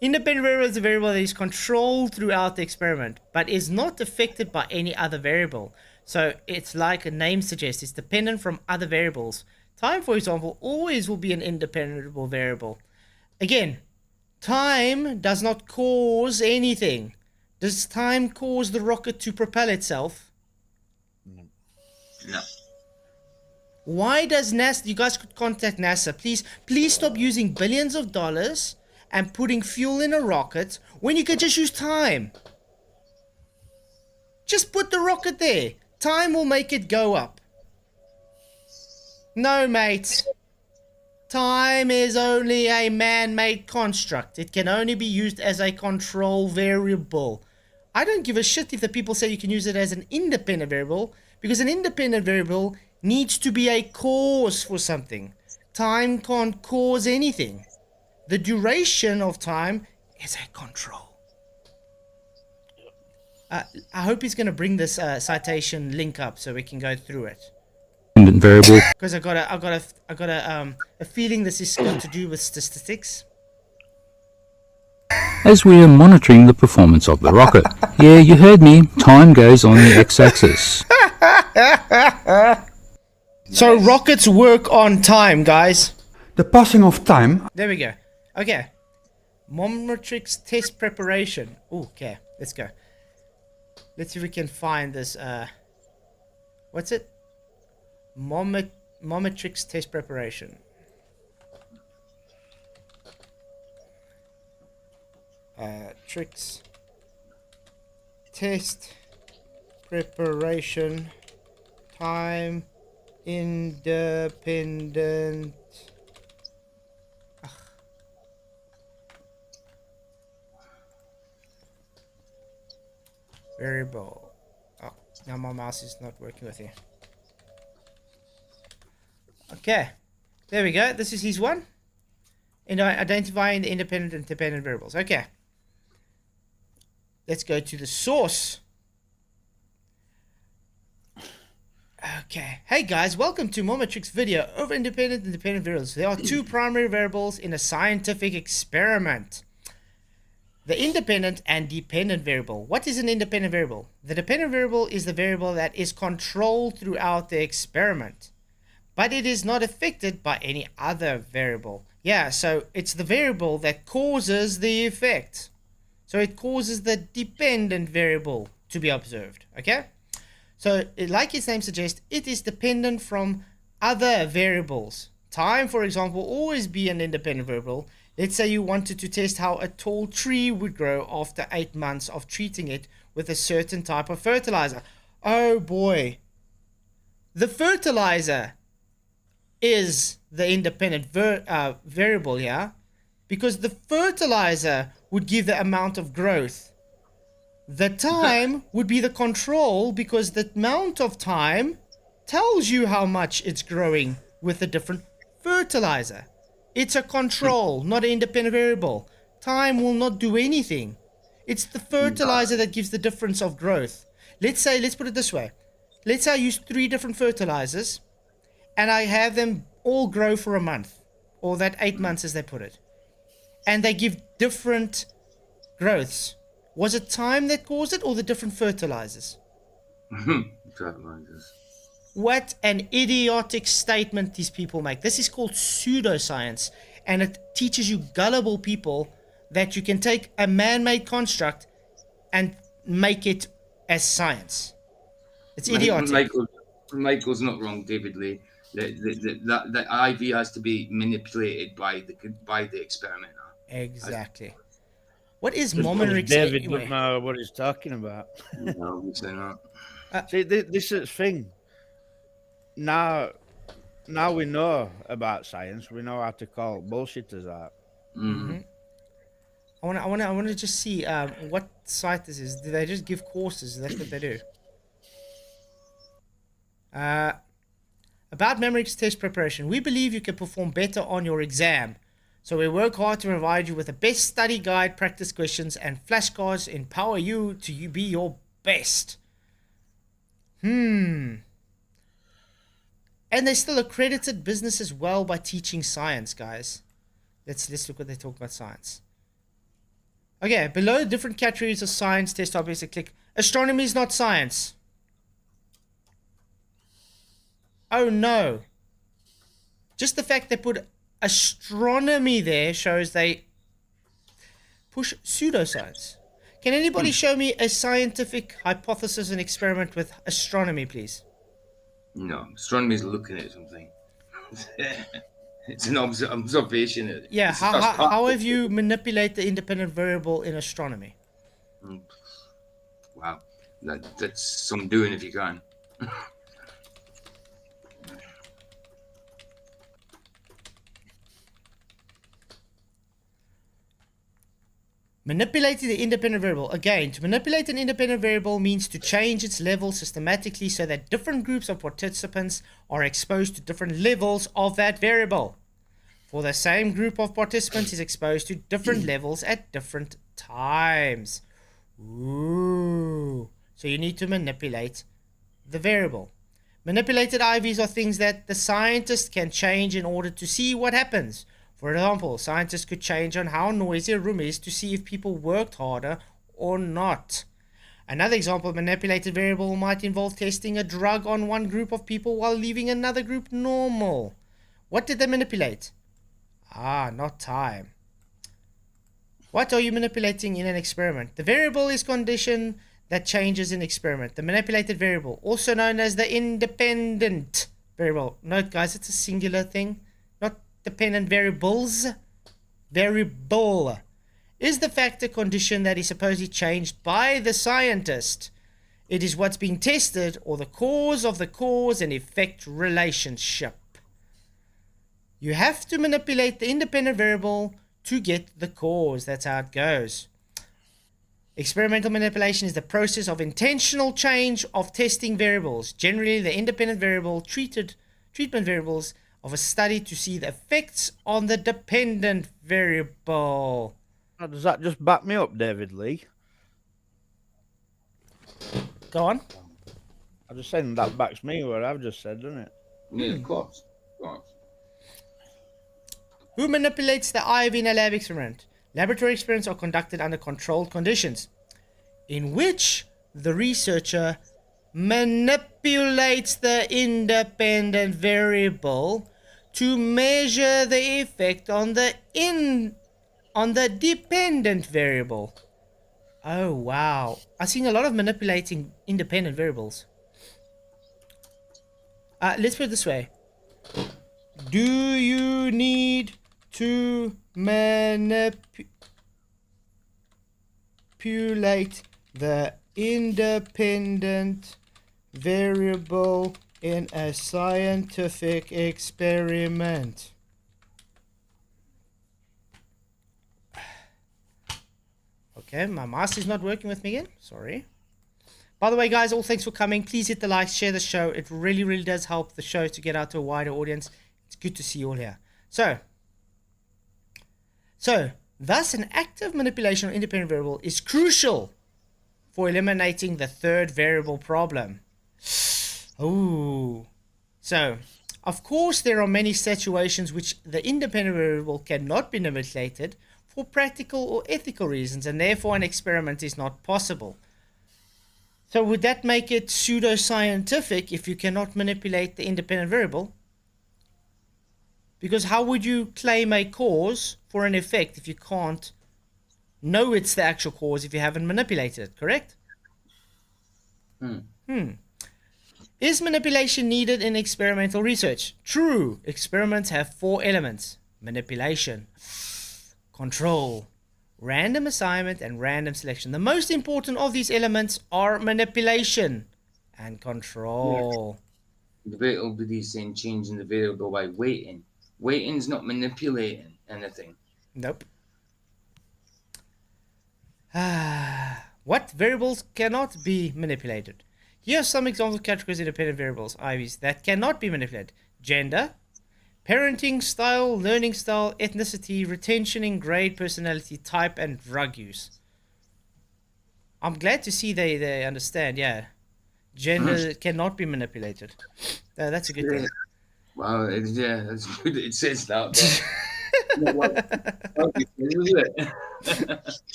Independent variable is a variable that is controlled throughout the experiment, but is not affected by any other variable. So it's like a name suggests, it's dependent from other variables. Time, for example, always will be an independent variable. Again, time does not cause anything. Does time cause the rocket to propel itself? No. Why does NASA, you guys could contact NASA, please stop using billions of dollars and putting fuel in a rocket when you could just use time. Just put the rocket there. Time will make it go up. No, mate. Time is only a man-made construct. It can only be used as a control variable. I don't give a shit if the people say you can use it as an independent variable, because an independent variable needs to be a cause for something. Time can't cause anything. The duration of time is a control. I hope he's going to bring this citation link up so we can go through it. variable. Because I got a feeling this is got to do with statistics. As we are monitoring the performance of the rocket. Yeah, you heard me. Time goes on the x-axis. So rockets work on time, guys. The passing of time. There we go. Okay. Momatrix test preparation. Ooh, okay, let's go. Let's see if we can find this. What's it? Momatrix test preparation. Tricks test preparation time independent. Variable. Oh, now my mouse is not working with you. Okay, there we go. This is his one. And identifying the independent and dependent variables. Okay. Let's go to the source. Okay. Hey guys, welcome to Momatrix video over independent and dependent variables. There are two primary variables in a scientific experiment. The independent and dependent variable. What is an independent variable? The dependent variable is the variable that is controlled throughout the experiment, but it is not affected by any other variable. Yeah, so it's the variable that causes the effect. So it causes the dependent variable to be observed, okay? So like its name suggests, it is dependent from other variables. Time, for example, will always be an independent variable. Let's say you wanted to test how a tall tree would grow after 8 months of treating it with a certain type of fertilizer. Oh boy. The fertilizer is the independent variable here, because the fertilizer would give the amount of growth. The time would be the control, because the amount of time tells you how much it's growing with a different fertilizer. It's a control, not an independent variable. Time will not do anything. It's the fertilizer that gives the difference of growth. Let's put it this way. Let's say I use 3 different fertilizers and I have them all grow for a month, or that 8 months as they put it. And they give different growths. Was it time that caused it, or the different fertilizers? Fertilizers. What an idiotic statement these people make. This is called pseudoscience, and it teaches you gullible people that you can take a man-made construct and make it as science. It's idiotic. Michael's not wrong, David Lee. The IV has to be manipulated by the experimenter. Exactly. What is Just Momatrix David anyway? doesn't know what he's talking about. No, obviously not. See, this is the thing. Now we know about science. We know how to call bullshitters out. Mm-hmm. I want to just see what site this is. Do they just give courses? That's what they do. About Momatrix test preparation. We believe you can perform better on your exam. So we work hard to provide you with the best study guide, practice questions, and flashcards empower you to be your best. And they're still accredited business as well by teaching science, guys. Let's look what they talk about science. Okay, below different categories of science test topics, I click astronomy is not science. Oh no. Just the fact they put astronomy there shows they push pseudoscience. Can anybody show me a scientific hypothesis and experiment with astronomy, please? No, astronomy is looking at something. It's an observation. Yeah, It's how have you manipulated the independent variable in astronomy? Wow, that's some doing if you can. Manipulating the independent variable. Again, to manipulate an independent variable means to change its level systematically so that different groups of participants are exposed to different levels of that variable. For the same group of participants is exposed to different levels at different times. Ooh. So you need to manipulate the variable. Manipulated IVs are things that the scientist can change in order to see what happens. For example, scientists could change on how noisy a room is to see if people worked harder or not. Another example of manipulated variable might involve testing a drug on one group of people while leaving another group normal. What did they manipulate? Not time. What are you manipulating in an experiment? The variable is condition that changes in experiment. The manipulated variable, also known as the independent variable. Note guys, it's a singular thing. Dependent variables. Variable is the factor condition that is supposedly changed by the scientist. It is what's being tested or the cause of the cause and effect relationship. You have to manipulate the independent variable to get the cause. That's how it goes. Experimental manipulation is the process of intentional change of testing variables. Generally, the independent variable treatment variables of a study to see the effects on the dependent variable. Does that just back me up, David Lee? Go on. I'm just saying that backs me what I've just said, doesn't it? Yeah, of course. Of course. Who manipulates the IV in a lab experiment? Laboratory experiments are conducted under controlled conditions, in which the researcher manipulates the independent variable to measure the effect on the dependent variable. Oh wow, I've seen a lot of manipulating independent variables. Let's put it this way. Do you need to manipulate the independent variable in a scientific experiment? Okay, my mouse is not working with me again. Sorry. By the way, guys, all thanks for coming. Please hit the like, share the show. It really, really does help the show to get out to a wider audience. It's good to see you all here. So, thus an active manipulation of independent variable is crucial for eliminating the third variable problem. Ooh. So, of course, there are many situations which the independent variable cannot be manipulated for practical or ethical reasons, and therefore an experiment is not possible. So would that make it pseudoscientific if you cannot manipulate the independent variable? Because how would you claim a cause for an effect if you can't know it's the actual cause if you haven't manipulated it, correct? Is manipulation needed in experimental research? True. Experiments have 4 elements: manipulation, control, random assignment, and random selection. The most important of these elements are manipulation and control. The variable is saying changing the variable by weighting. Weighting's not manipulating anything. Nope. What variables cannot be manipulated? Here are some examples of categories of independent variables, IVs, that cannot be manipulated. Gender, parenting style, learning style, ethnicity, retention in grade, personality type, and drug use. I'm glad to see they understand, yeah. Gender cannot be manipulated. That's a good thing. Wow, yeah, that's good. It says that.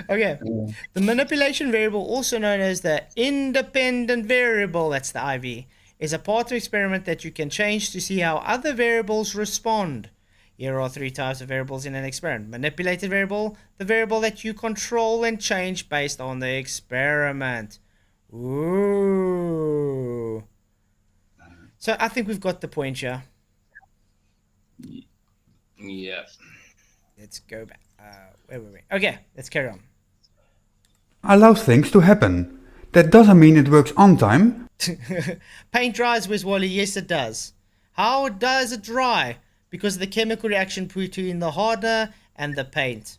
Okay. The manipulation variable, also known as the independent variable, that's the IV, is a part of the experiment that you can change to see how other variables respond. Here are 3 types of variables in an experiment. Manipulated variable, the variable that you control and change based on the experiment. Ooh. So I think we've got the point here. Yeah. Let's go back. Wait. Okay, let's carry on. Allow things to happen. That doesn't mean it works on time. Paint dries, with Wally? Yes, it does. How does it dry? Because of the chemical reaction between the hardener and the paint.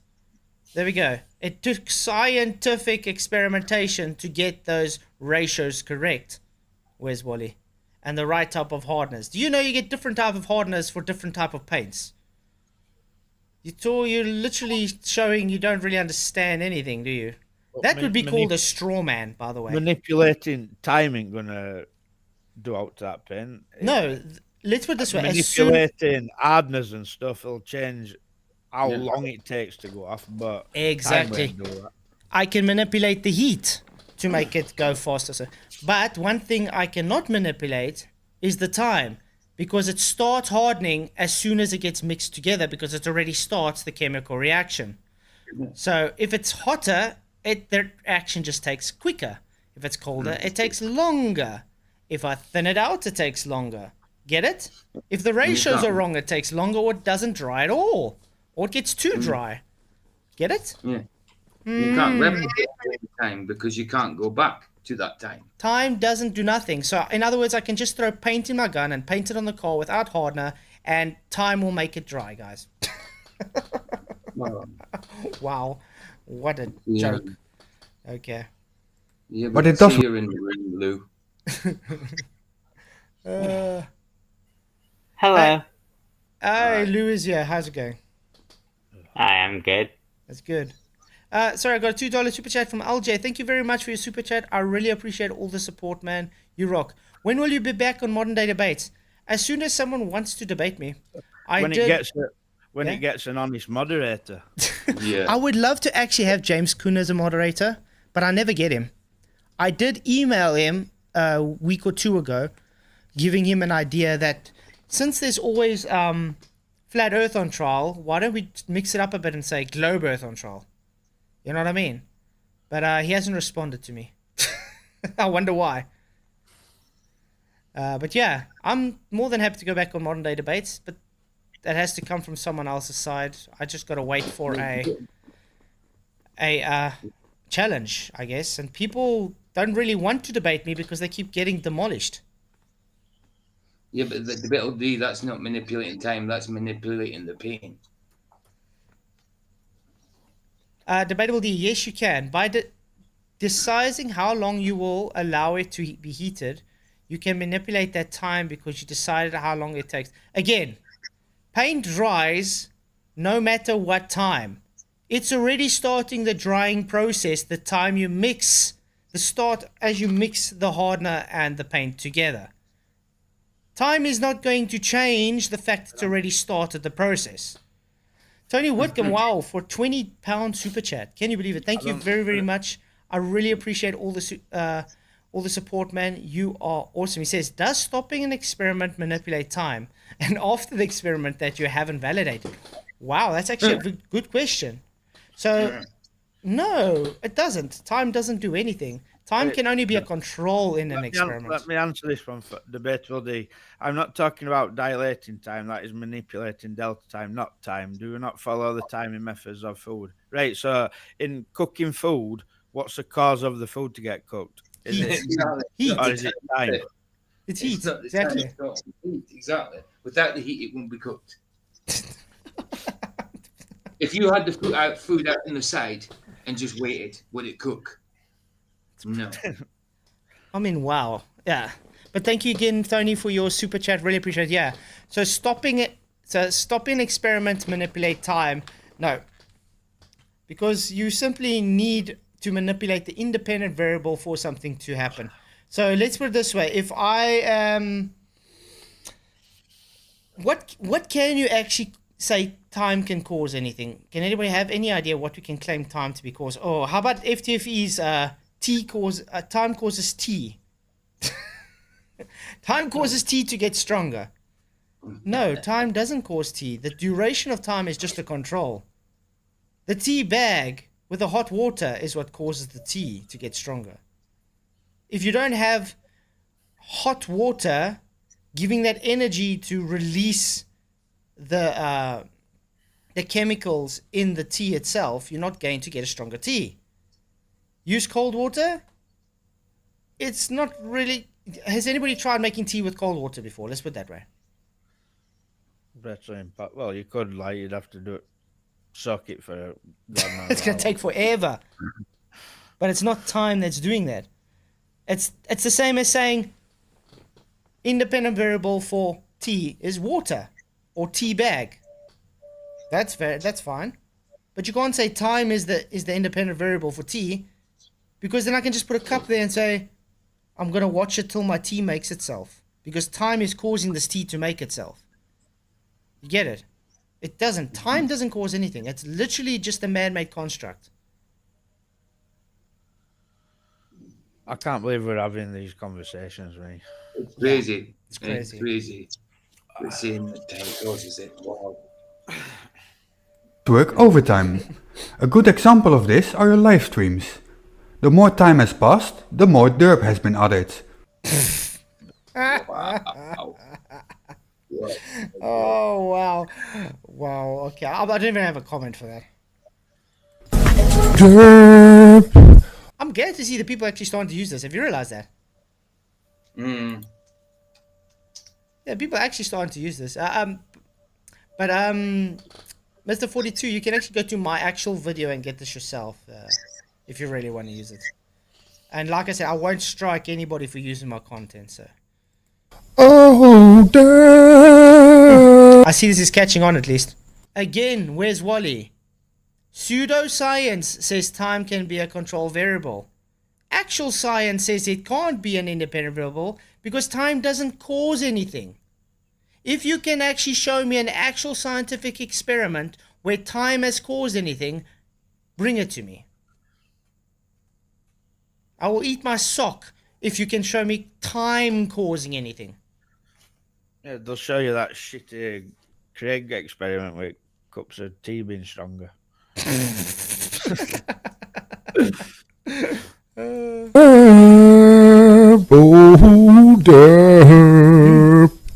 There we go. It took scientific experimentation to get those ratios correct. Where's Wally? And the right type of hardeners. Do you know you get different type of hardeners for different type of paints? You're literally showing you don't really understand anything, do you? That would be called a straw man, by the way. Manipulating time ain't gonna do out to that paint. No, let's put it this way. Manipulating hardeners and stuff will change how long it takes to go off, but exactly. time won't do that. I can manipulate the heat to make it go faster. So. But one thing I cannot manipulate is the time, because it starts hardening as soon as it gets mixed together, because it already starts the chemical reaction. So if it's hotter, the reaction just takes quicker. If it's colder, it takes longer. If I thin it out, it takes longer. Get it? If the ratios are wrong, it takes longer, or it doesn't dry at all. Or it gets too dry. Get it? Yeah. You can't replicate the time because you can't go back to that time. Time doesn't do nothing. So in other words, I can just throw paint in my gun and paint it on the car without hardener, and time will make it dry, guys. Wow. What a joke. Okay. Yeah, but it does. You're in the room, Lou. Hello. Hi, Lou is here. How's it going? I am good. That's good. Sorry, I got a $2 super chat from LJ. Thank you very much for your super chat. I really appreciate all the support, man. You rock. When will you be back on Modern Day Debates? As soon as someone wants to debate me. When it gets an honest moderator. Yeah. I would love to actually have James Kuhn as a moderator, but I never get him. I did email him a week or two ago, giving him an idea that since there's always flat Earth on trial, why don't we mix it up a bit and say globe Earth on trial? You know what I mean? But he hasn't responded to me. I wonder why. But yeah, I'm more than happy to go back on Modern Day Debates, but that has to come from someone else's side. I just got to wait for a challenge, I guess. And people don't really want to debate me because they keep getting demolished. Yeah, but the debatable D, that's not manipulating time. That's manipulating the pain. Debatable D, yes, you can. By deciding how long you will allow it to be heated, you can manipulate that time because you decided how long it takes. Again, paint dries no matter what time. It's already starting the drying process the time you mix, the start as you mix the hardener and the paint together. Time is not going to change the fact it's already started the process. Tony Whitcomb, wow, for £20 super chat. Can you believe it? Thank you very, very much. I really appreciate all the support, man. You are awesome. He says, does stopping an experiment manipulate time? And after the experiment that you haven't validated? Wow, that's actually a good question. So, no, it doesn't. Time doesn't do anything. Time can only be a control in an experiment. Let me answer this one for Debatable D. I'm not talking about dilating time. That is manipulating delta time, not time. Do not follow the timing methods of food. Right, so in cooking food, what's the cause of the food to get cooked? Is it heat? Or is it time? It's heat, exactly. Heat, exactly. Without the heat, it wouldn't be cooked. If you had the food out on the side and just waited, would it cook? No. I mean, wow. Yeah. But thank you again, Tony, for your super chat. Really appreciate it. Yeah. So stopping it So stop in experiment, manipulate time. No. Because you simply need to manipulate the independent variable for something to happen. So let's put it this way. If I am... What can you actually say time can cause anything? Can anybody have any idea what we can claim time to be caused? Oh, how about FTFE's time causes T? Time causes T to get stronger. No, time doesn't cause T. The duration of time is just a control. The tea bag with the hot water is what causes the tea to get stronger. If you don't have hot water giving that energy to release the chemicals in the tea itself, you're not going to get a stronger tea. Use cold water. It's not really... Has anybody tried making tea with cold water before? Let's put it that way. Better impact. Well, you could, like, you'd have to do it, soak it for... It's going to take forever. But it's not time that's doing that. It's the same as saying independent variable for tea is water or tea bag. That's fine. But you can't say time is the independent variable for tea, because then I can just put a cup there and say, I'm going to watch it till my tea makes itself, because time is causing this tea to make itself. You get it? It doesn't. Time doesn't cause anything. It's literally just a man-made construct. I can't believe we're having these conversations, right? It's crazy. It's crazy. It's crazy. We're seeing the time causes it. Wow. Work overtime. A good example of this are your live streams. The more time has passed, the more derp has been added. Wow. Oh, wow. Wow, okay. I don't even have a comment for that. Derp. I'm glad to see the people actually starting to use this. Have you realized that? Yeah, people are actually starting to use this. Mr42, you can actually go to my actual video and get this yourself if you really want to use it. And like I said, I won't strike anybody for using my content, so. Oh, damn. I see this is catching on at least. Again, where's Wally? Pseudoscience says time can be a control variable. Actual science says it can't be an independent variable because time doesn't cause anything. If you can actually show me an actual scientific experiment where time has caused anything, bring it to me. I will eat my sock if you can show me time causing anything. Yeah, they'll show you that shitty Craig experiment with cups of tea being stronger.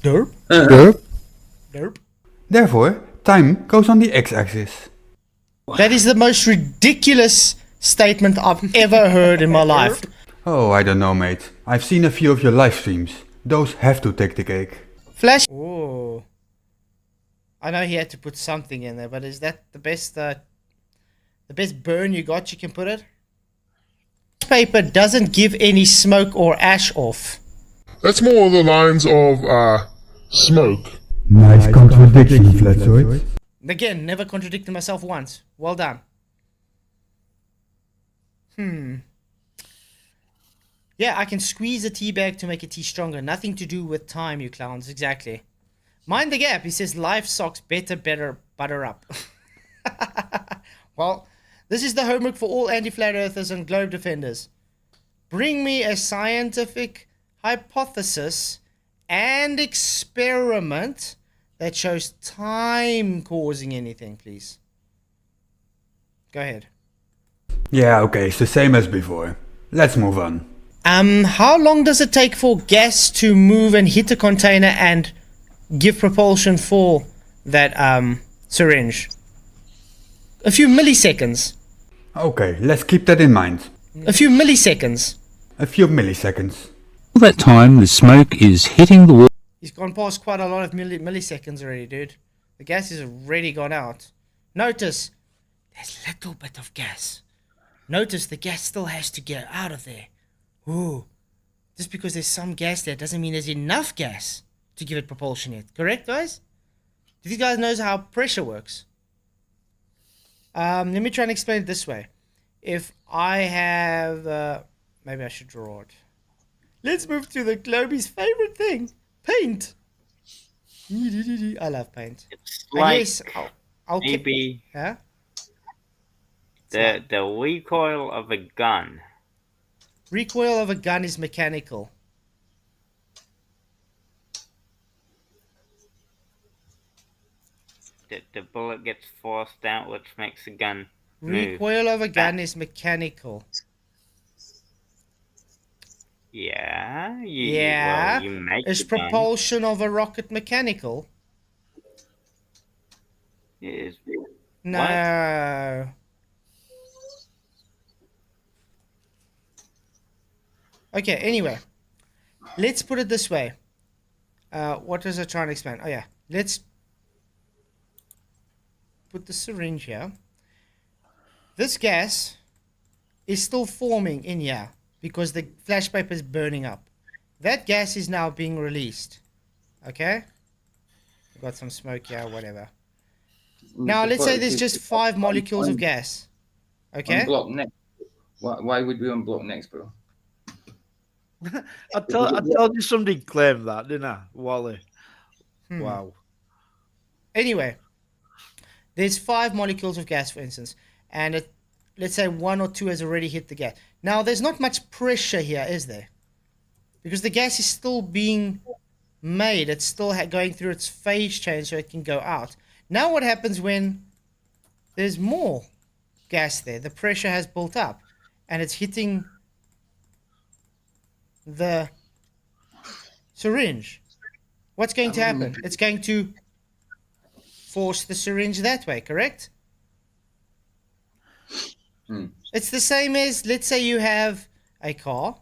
Derp. Derp. Therefore, time goes on the x-axis. That is the most ridiculous statement I've ever heard in my life. Oh, I don't know, mate. I've seen a few of your live streams. Those have to take the cake. Flash. Oh. I know he had to put something in there, but is that the best burn you got you can put it? Paper doesn't give any smoke or ash off. That's more the lines of smoke. Nice contradiction, Flatzoid. Again, never contradicted myself once. Well done. Yeah, I can squeeze a tea bag to make a tea stronger. Nothing to do with time, you clowns. Exactly. Mind the gap. He says life socks better butter up. Well, this is the homework for all anti-flat earthers and globe defenders. Bring me a scientific hypothesis and experiment that shows time causing anything, please. Go ahead. Yeah, okay, it's the same as before. Let's move on. How long does it take for gas to move and hit a container and give propulsion for that syringe? A few milliseconds. Okay, let's keep that in mind. A few milliseconds. A few milliseconds. All that time, the smoke is hitting the wall. He's gone past quite a lot of milliseconds already, dude. The gas has already gone out. Notice, there's a little bit of gas. Notice the gas still has to get out of there. Ooh. Just because there's some gas there doesn't mean there's enough gas to give it propulsion yet. Correct, guys? Do you guys know how pressure works? Let me try and explain it this way. If I have... maybe I should draw it. Let's move to the Globy's favorite thing. Paint. I love paint. It's like yes, I'll maybe yeah? the recoil of a gun. Recoil of a gun is mechanical. The bullet gets forced out, which makes the gun move. Recoil of a gun is mechanical. Yeah. Yeah. Well, you make Is the gun. propulsion of a rocket mechanical? Is No. Okay, anyway. Let's put it this way. What was I trying to explain? Oh, yeah. Let's put the syringe here. This gas is still forming in here because the flash paper is burning up. That gas is now being released. Okay? Got some smoke here, whatever. Now, let's say there's just 5 molecules of gas. Okay? Unblock next. Why would we unblock next, bro? I told you somebody claimed that, didn't I? Wally. Wow. Anyway, there's 5 molecules of gas, for instance, and let's say 1 or 2 has already hit the gas. Now, there's not much pressure here, is there? Because the gas is still being made. It's still going through its phase change so it can go out. Now, what happens when there's more gas there? The pressure has built up, and it's hitting the syringe. What's going to happen? It's going to force the syringe that way, correct? It's the same as, let's say you have a car.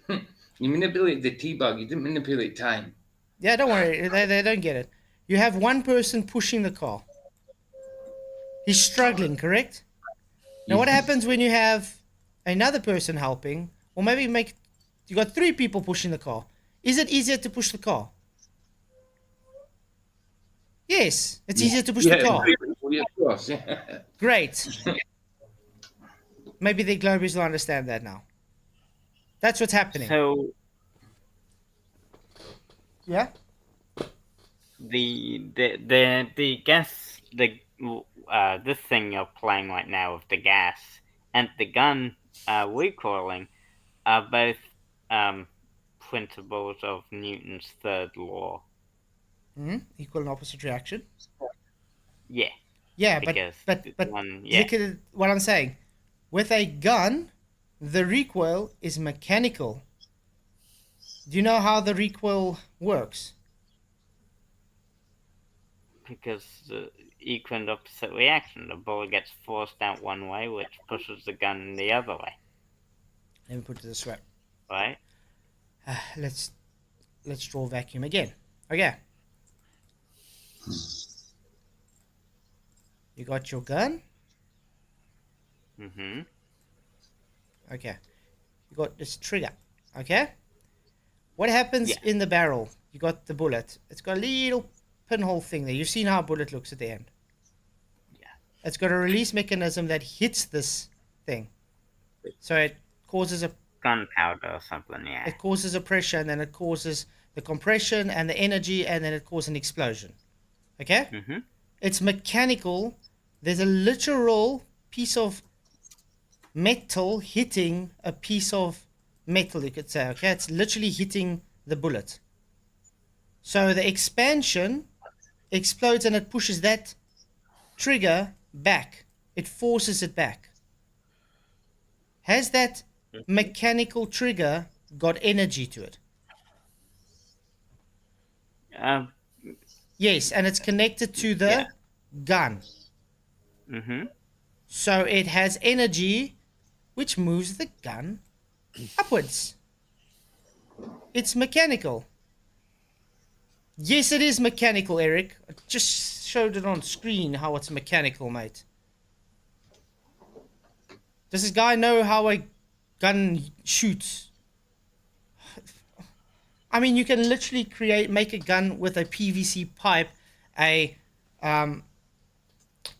You manipulate the T-bug, you didn't manipulate time. Yeah, don't worry, they don't get it. You have one person pushing the car. He's struggling, correct? Now what happens when you have another person helping, or maybe you got 3 people pushing the car? Is it easier to push the car? Yes, it's easier to push the car. Yeah, of course, yeah. Great. Maybe the Globies will understand that now. That's what's happening. So yeah. The gas, this thing you're playing right now with the gas and the gun recoiling are both principles of Newton's third law. Equal and opposite reaction. Yeah. Yeah, but look at what I'm saying. With a gun, the recoil is mechanical. Do you know how the recoil works? Because the equal and opposite reaction. The bullet gets forced out one way, which pushes the gun the other way. Let me put it this way. Right. Let's draw vacuum again. Okay. You got your gun. Okay. You got this trigger. Okay. What happens in the barrel? You got the bullet. It's got a little pinhole thing there. You've seen how a bullet looks at the end. Yeah. It's got a release mechanism that hits this thing. So it causes a gunpowder or something, yeah. It causes a pressure, and then it causes the compression and the energy, and then it causes an explosion. Okay? It's mechanical. There's a literal piece of metal hitting a piece of metal, you could say. Okay? It's literally hitting the bullet. So the expansion explodes and it pushes that trigger back. It forces it back. Has that mechanical trigger got energy to it? Yes, and it's connected to the gun. So it has energy which moves the gun upwards. It's mechanical. Yes, it is mechanical, Eric. I just showed it on screen how it's mechanical, mate. Does this guy know how a gun shoots? I mean, you can literally make a gun with a PVC pipe, a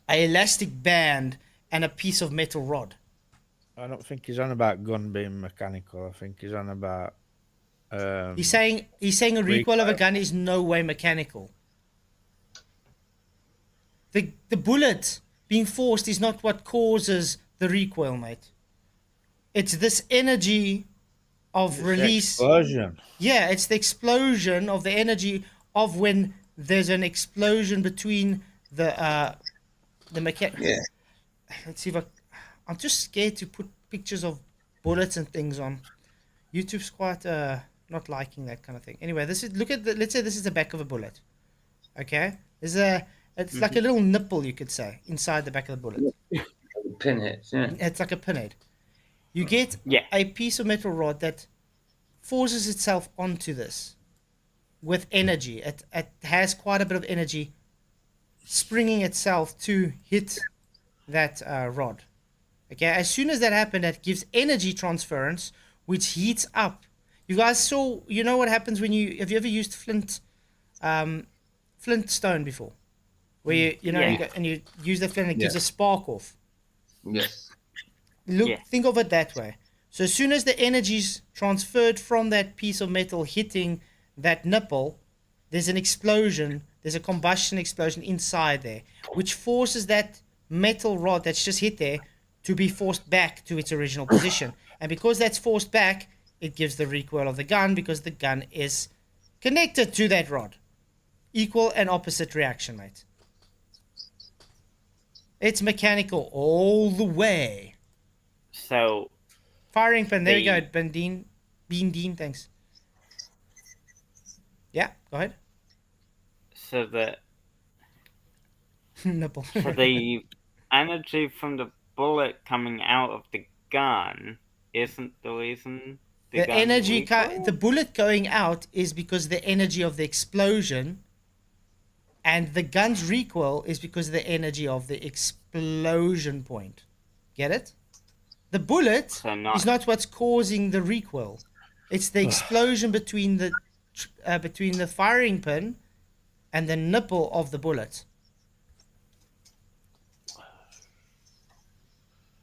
elastic band, and a piece of metal rod. I don't think he's on about gun being mechanical. I think he's on about. He's saying a recoil of a gun is no way mechanical. The bullet being forced is not what causes the recoil, mate. It's this energy of release. Explosion. Yeah, it's the explosion of the energy of when there's an explosion between the mechanic. Yeah. Let's see if I'm just scared to put pictures of bullets and things on. YouTube's quite not liking that kind of thing. Anyway, let's say this is the back of a bullet. Okay? It's like a little nipple, you could say, inside the back of the bullet. Pinhead, yeah. It's like a pinhead. You get a piece of metal rod that forces itself onto this with energy. It has quite a bit of energy springing itself to hit that rod. Okay, as soon as that happens, that gives energy transference, which heats up. You guys saw, you know what happens when have you ever used flint stone before? Where you use the flint and it gives a spark off. Yes. Think of it that way. So as soon as the energy's transferred from that piece of metal hitting that nipple, there's an explosion, there's a combustion explosion inside there, which forces that metal rod that's just hit there to be forced back to its original position. And because that's forced back, it gives the recoil of the gun because the gun is connected to that rod. Equal and opposite reaction, mate. It's mechanical all the way. So, firing pin. There you go, Bean Dean. Thanks. Yeah, go ahead. So the nipple. So the energy from the bullet coming out of the gun isn't the reason. The energy, the bullet going out is because the energy of the explosion. And the gun's recoil is because of the energy of the explosion point. Get it? The bullet is not what's causing the recoil. It's the explosion between the firing pin and the nipple of the bullet.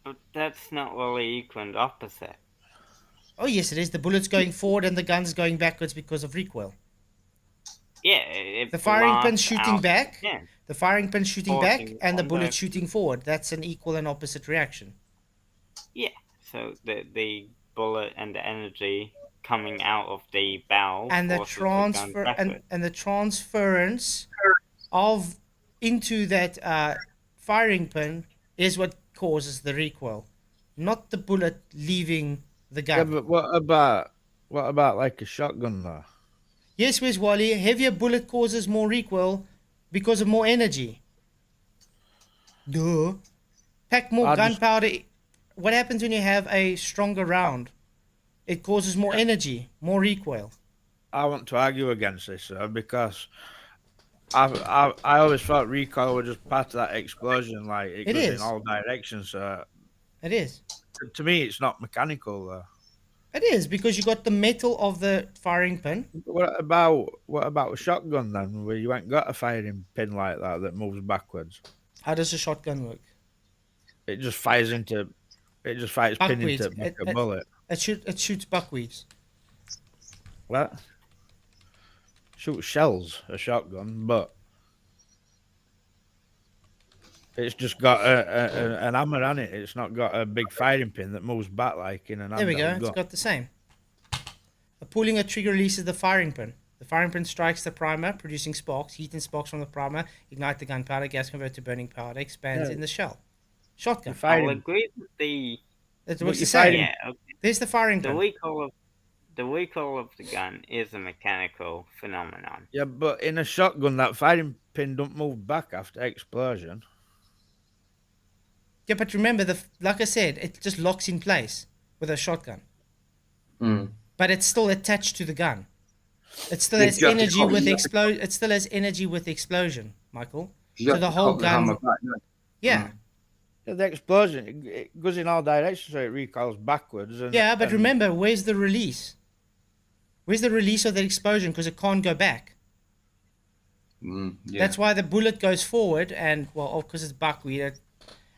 But that's not really equal and opposite. Oh yes, it is. The bullet's going forward and the gun's going backwards because of recoil. Yeah, the firing pin shooting back. Yeah. The firing pin shooting back and the bullet shooting forward. That's an equal and opposite reaction. Yeah. So the bullet and the energy coming out of the barrel and the transfer and the transference of into that firing pin is what causes the recoil, not the bullet leaving the gun. Yeah, but what about like a shotgun though? Yes, where's Wally? A heavier bullet causes more recoil because of more energy. Duh. Pack more gunpowder. What happens when you have a stronger round? It causes more energy, more recoil. I want to argue against this, because I always thought recoil was just part of that explosion. Like it goes in all directions. It is. To me, it's not mechanical though. It is, because you got the metal of the firing pin. What about a shotgun then, where you ain't got a firing pin like that moves backwards? How does a shotgun work? It just fires pin into a bullet. It shoots buckwheats. What? Shoots shells, a shotgun, but it's just got an hammer on it. It's not got a big firing pin that moves back like in an handheld gun. There we go. It's got the same. Pulling a trigger releases the firing pin. The firing pin strikes the primer, producing sparks. Heat and sparks from the primer ignite the gunpowder. Gas converted to burning powder expands in the shell. Shotgun. I'll agree with the. That's what you're saying. Yeah, okay. There's the firing pin. The recoil of the gun is a mechanical phenomenon. Yeah, but in a shotgun, that firing pin don't move back after explosion. Yeah, but remember, like I said, it just locks in place with a shotgun. But it's still attached to the gun. It still has energy with explosion. It still has energy with the explosion, Michael. So the whole gun. Yeah. The explosion, it goes in all directions, so it recoils backwards. But remember, where's the release? Where's the release of that explosion? Because it can't go back. Yeah. That's why the bullet goes forward, and well, because it's buckwheat,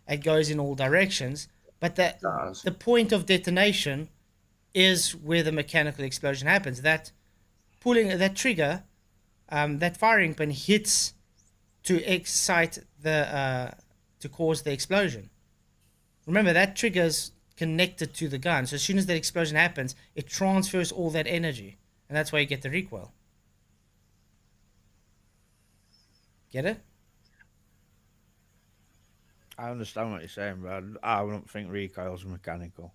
it goes in all directions. But the point of detonation is where the mechanical explosion happens. That pulling that trigger, that firing pin hits to excite to cause the explosion. Remember, that trigger's connected to the gun, so as soon as that explosion happens, it transfers all that energy, and that's why you get the recoil. Get it? I understand what you're saying, but I don't think recoil's mechanical.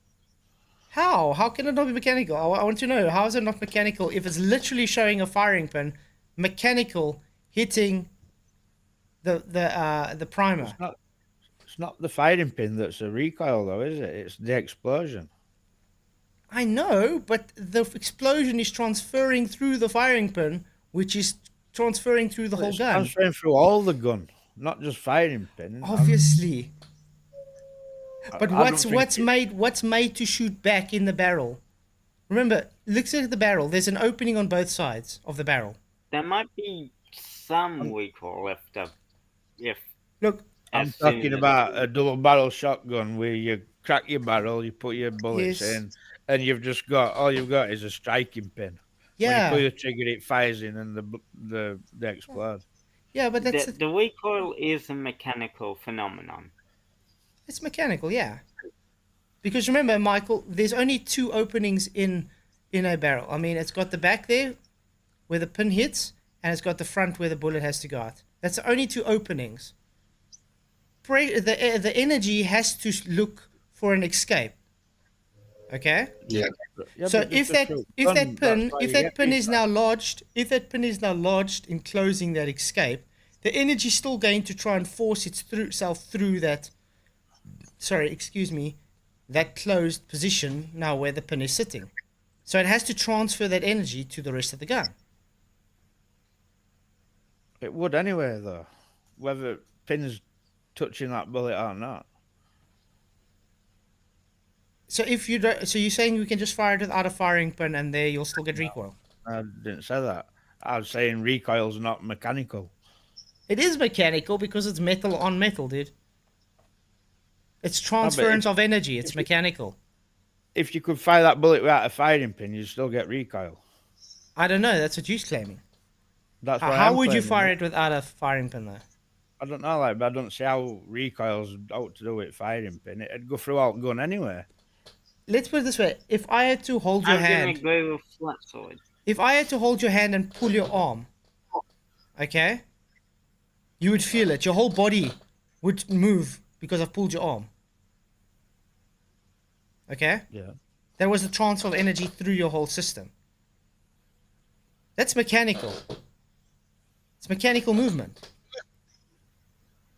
How? How can it not be mechanical? I want to know, how is it not mechanical if it's literally showing a firing pin, mechanical, hitting the primer? It's not the firing pin that's a recoil, though, is it? It's the explosion. I know, but the explosion is transferring through the firing pin, which is transferring through the whole gun. Transferring through all the gun, not just firing pin. Obviously. But what's made to shoot back in the barrel? Remember, look at the barrel. There's an opening on both sides of the barrel. There might be some recoil if look. I'm talking about a double barrel shotgun where you crack your barrel, you put your bullets in, and all you've got is a striking pin. Yeah. When you pull the trigger, it fires in, and they explode. Yeah, but that's the recoil is a mechanical phenomenon. It's mechanical, yeah. Because remember, Michael, there's only two openings in a barrel. I mean, it's got the back there where the pin hits, and it's got the front where the bullet has to go out. That's the only two openings. The energy has to look for an escape. Okay? Yeah. So if that pin is now lodged enclosing that escape, the energy is still going to try and force itself through that that closed position now where the pin is sitting. So it has to transfer that energy to the rest of the gun. It would anyway, though, whether pin's touching that bullet or not. So you're saying we can just fire it without a firing pin and there you'll still get recoil? I didn't say that. I was saying recoil's not mechanical. It is mechanical because it's metal on metal, dude. It's transference of energy. It's mechanical. If you could fire that bullet without a firing pin, you'd still get recoil. I don't know. That's what you're claiming. That's how would you fire it without a firing pin, though? I don't know, but I don't see how recoil's out to do with firing pin. It'd go throughout gun anyway. Let's put it this way: if I had to hold your hand, I'm gonna go with Flatzoid. If I had to hold your hand and pull your arm, okay, you would feel it. Your whole body would move because I've pulled your arm. Okay? Yeah. There was a transfer of energy through your whole system. That's mechanical. It's mechanical movement.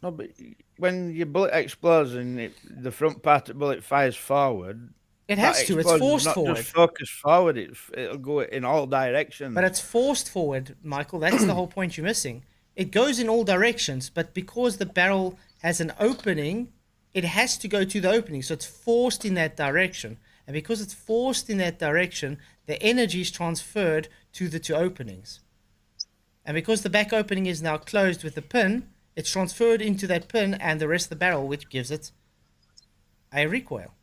No, but when your bullet explodes and the front part of the bullet fires forward, it has to. It's forced not forward. Just focus forward. It'll go in all directions. But it's forced forward, Michael. That's the whole point you're missing. It goes in all directions, but because the barrel has an opening, it has to go to the opening. So it's forced in that direction. And because it's forced in that direction, the energy is transferred to the two openings. And because the back opening is now closed with the pin, it's transferred into that pin and the rest of the barrel, which gives it a recoil.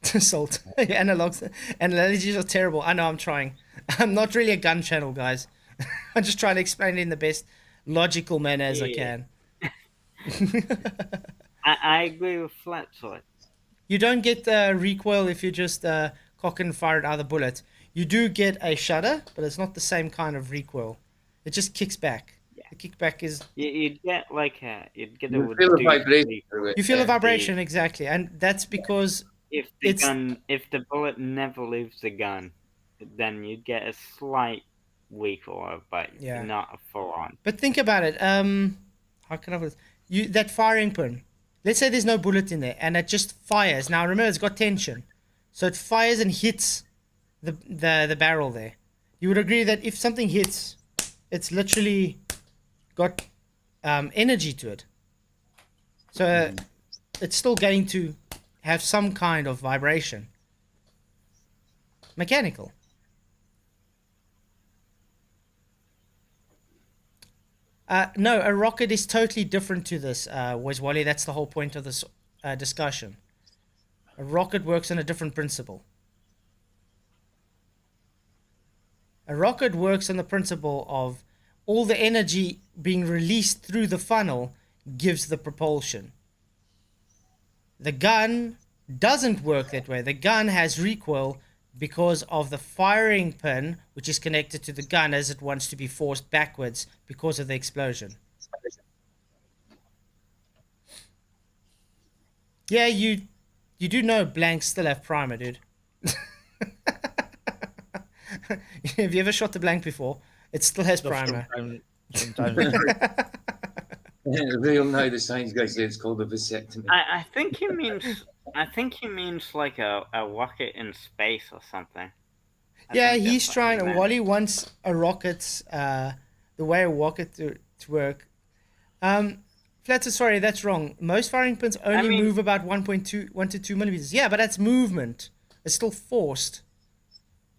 Salt. Analogies are terrible. I know, I'm trying. I'm not really a gun channel, guys. I'm just trying to explain it in the best logical manner as I can. I agree with Flatzoid. You don't get recoil if you just cock and fire another bullet. You do get a shudder, but it's not the same kind of recoil. It just kicks back. Yeah. The kickback is... You'd get like a... You feel a vibration. You feel a vibration, exactly. And that's because... If the bullet never leaves the gun, then you'd get a slight recoil, but not a full on. But think about it. How can I put this? That firing pin. Let's say there's no bullet in there, and it just fires. Now remember, it's got tension, so it fires and hits the barrel there. You would agree that if something hits, it's literally got energy to it. So it's still going to have some kind of vibration. mechanical. No, a rocket is totally different to this, Wally. That's the whole point of this discussion. A rocket works on a different principle. A rocket works on the principle of all the energy being released through the funnel gives the propulsion. The gun doesn't work that way. The gun has recoil because of the firing pin, which is connected to the gun as it wants to be forced backwards because of the explosion. Yeah, you do know blanks still have primer, dude. Have you ever shot the blank before? It still has primer. Sometimes. Real now the science guy says it's called a vasectomy. I think he means like a rocket in space or something. Yeah, he's trying. Wally wants a rocket, the way a rocket to work. Flatzoid, sorry, that's wrong. Most firing pins only move about 1 to 2 millimeters. Yeah, but that's movement. It's still forced.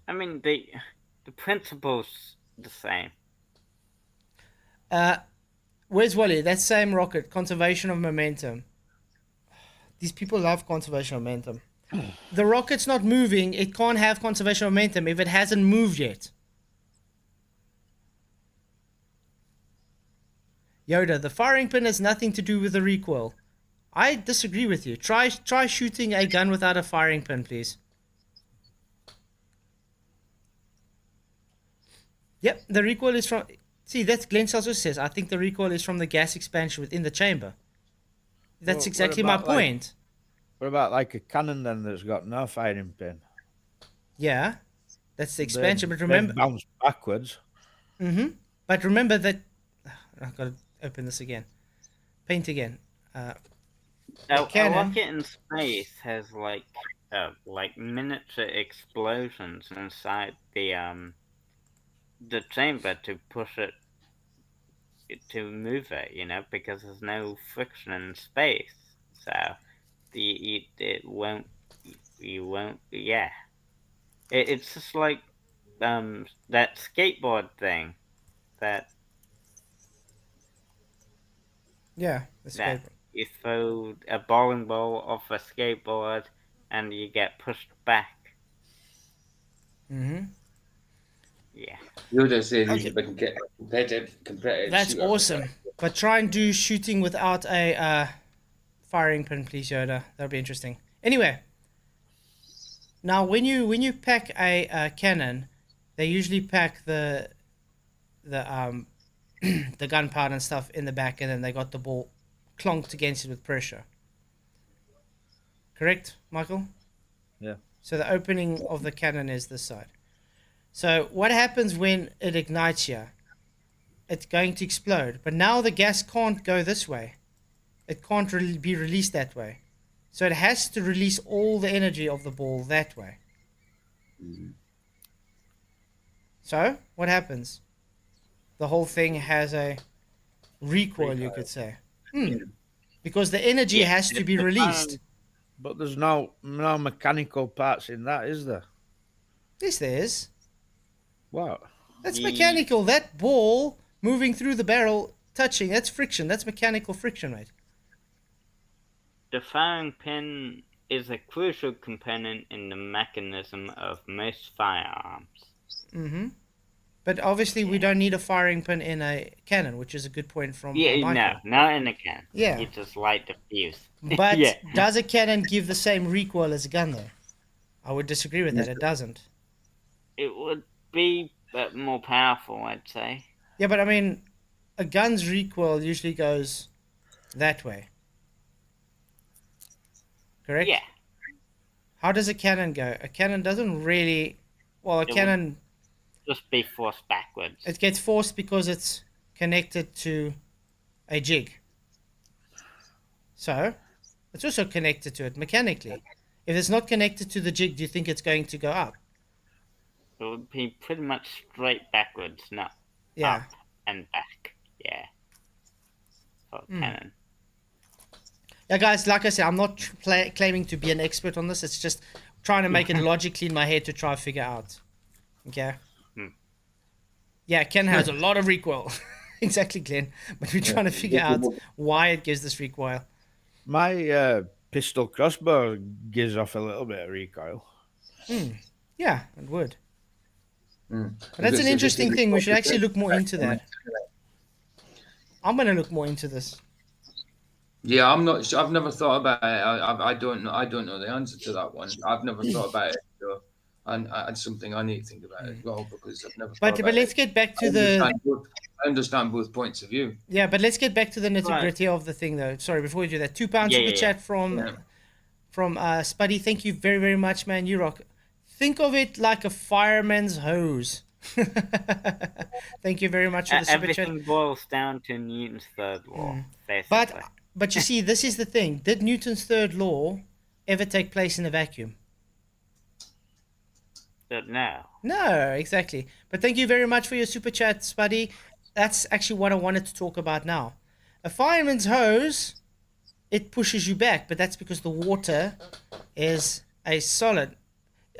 I mean, the principle's the same. Where's Wally? That same rocket, conservation of momentum. These people love conservation of momentum. The rocket's not moving. It can't have conservation of momentum if it hasn't moved yet. Yoda, the firing pin has nothing to do with the recoil. I disagree with you. Try shooting a gun without a firing pin, please. Yep, the recoil is from... See, that's Glenn also says, I think the recoil is from the gas expansion within the chamber. That's exactly my point. What about like a cannon then that's got no firing pin? Yeah, that's the expansion, but remember... They bounce backwards. Mm-hmm. But remember that... I've got to open this again. Paint again. A rocket in space has like miniature explosions inside the chamber to push it, to move it, you know, because there's no friction in space, so it won't, yeah. It's just like that skateboard thing, yeah, that you throw a bowling ball off a skateboard and you get pushed back. Mm-hmm. Yeah. Yoda said he's a competitive That's shooter. awesome. But try and do shooting without a firing pin, please, Yoda. That'll be interesting. Anyway, now when you pack a cannon, they usually pack the the gunpowder and stuff in the back, and then they got the ball clonked against it with pressure. Correct, Michael? Yeah. So the opening of the cannon is this side. So what happens when it ignites here? It's going to explode. But now the gas can't go this way. It can't really be released that way. So it has to release all the energy of the ball that way. Mm-hmm. So what happens? The whole thing has a recoil, you could say. Because the energy has to be released. But there's no mechanical parts in that, is there? Yes, there is. What? That's mechanical. That ball moving through the barrel, touching, that's friction. That's mechanical friction, right? The firing pin is a crucial component in the mechanism of most firearms. Mm-hmm. But obviously we don't need a firing pin in a cannon, which is a good point from Michael. No, not in a cannon. Yeah. You just light the fuse. But does a cannon give the same recoil as a gun, though? I would disagree with that. It doesn't. It would be more powerful, I'd say. Yeah, but I mean, a gun's recoil usually goes that way. Correct? Yeah. How does a cannon go? A cannon doesn't really... Well, a cannon... Just be forced backwards. It gets forced because it's connected to a jig. So, it's also connected to it mechanically. If it's not connected to the jig, do you think it's going to go up? It would be pretty much straight backwards, not up and back. Yeah. For cannon. Yeah, guys, like I said, I'm not claiming to be an expert on this. It's just trying to make it logically in my head to try to figure out. Okay. Yeah, Ken has a lot of recoil. Exactly, Glenn. But we're trying to figure out why it gives this recoil. My pistol crossbow gives off a little bit of recoil. Yeah, it would. But that's an interesting thing. We should actually look more into that. I'm going to look more into this. Yeah, I'm not. I've never thought about it. I don't know. I don't know the answer to that one. I've never thought about it. So, and it's something I need to think about as well because I've never. But let's get back to I understand both points of view. Yeah, but let's get back to the nitty-gritty of the thing, though. Sorry, before we do that, £2 super chat from Spuddy. Thank you very, very much, man. You rock. Think of it like a fireman's hose. Thank you very much for the super chat. Everything boils down to Newton's third law, basically. But you see, this is the thing. Did Newton's third law ever take place in a vacuum? No. No, exactly. But thank you very much for your super chat, Spuddy. That's actually what I wanted to talk about now. A fireman's hose, it pushes you back, but that's because the water is a solid,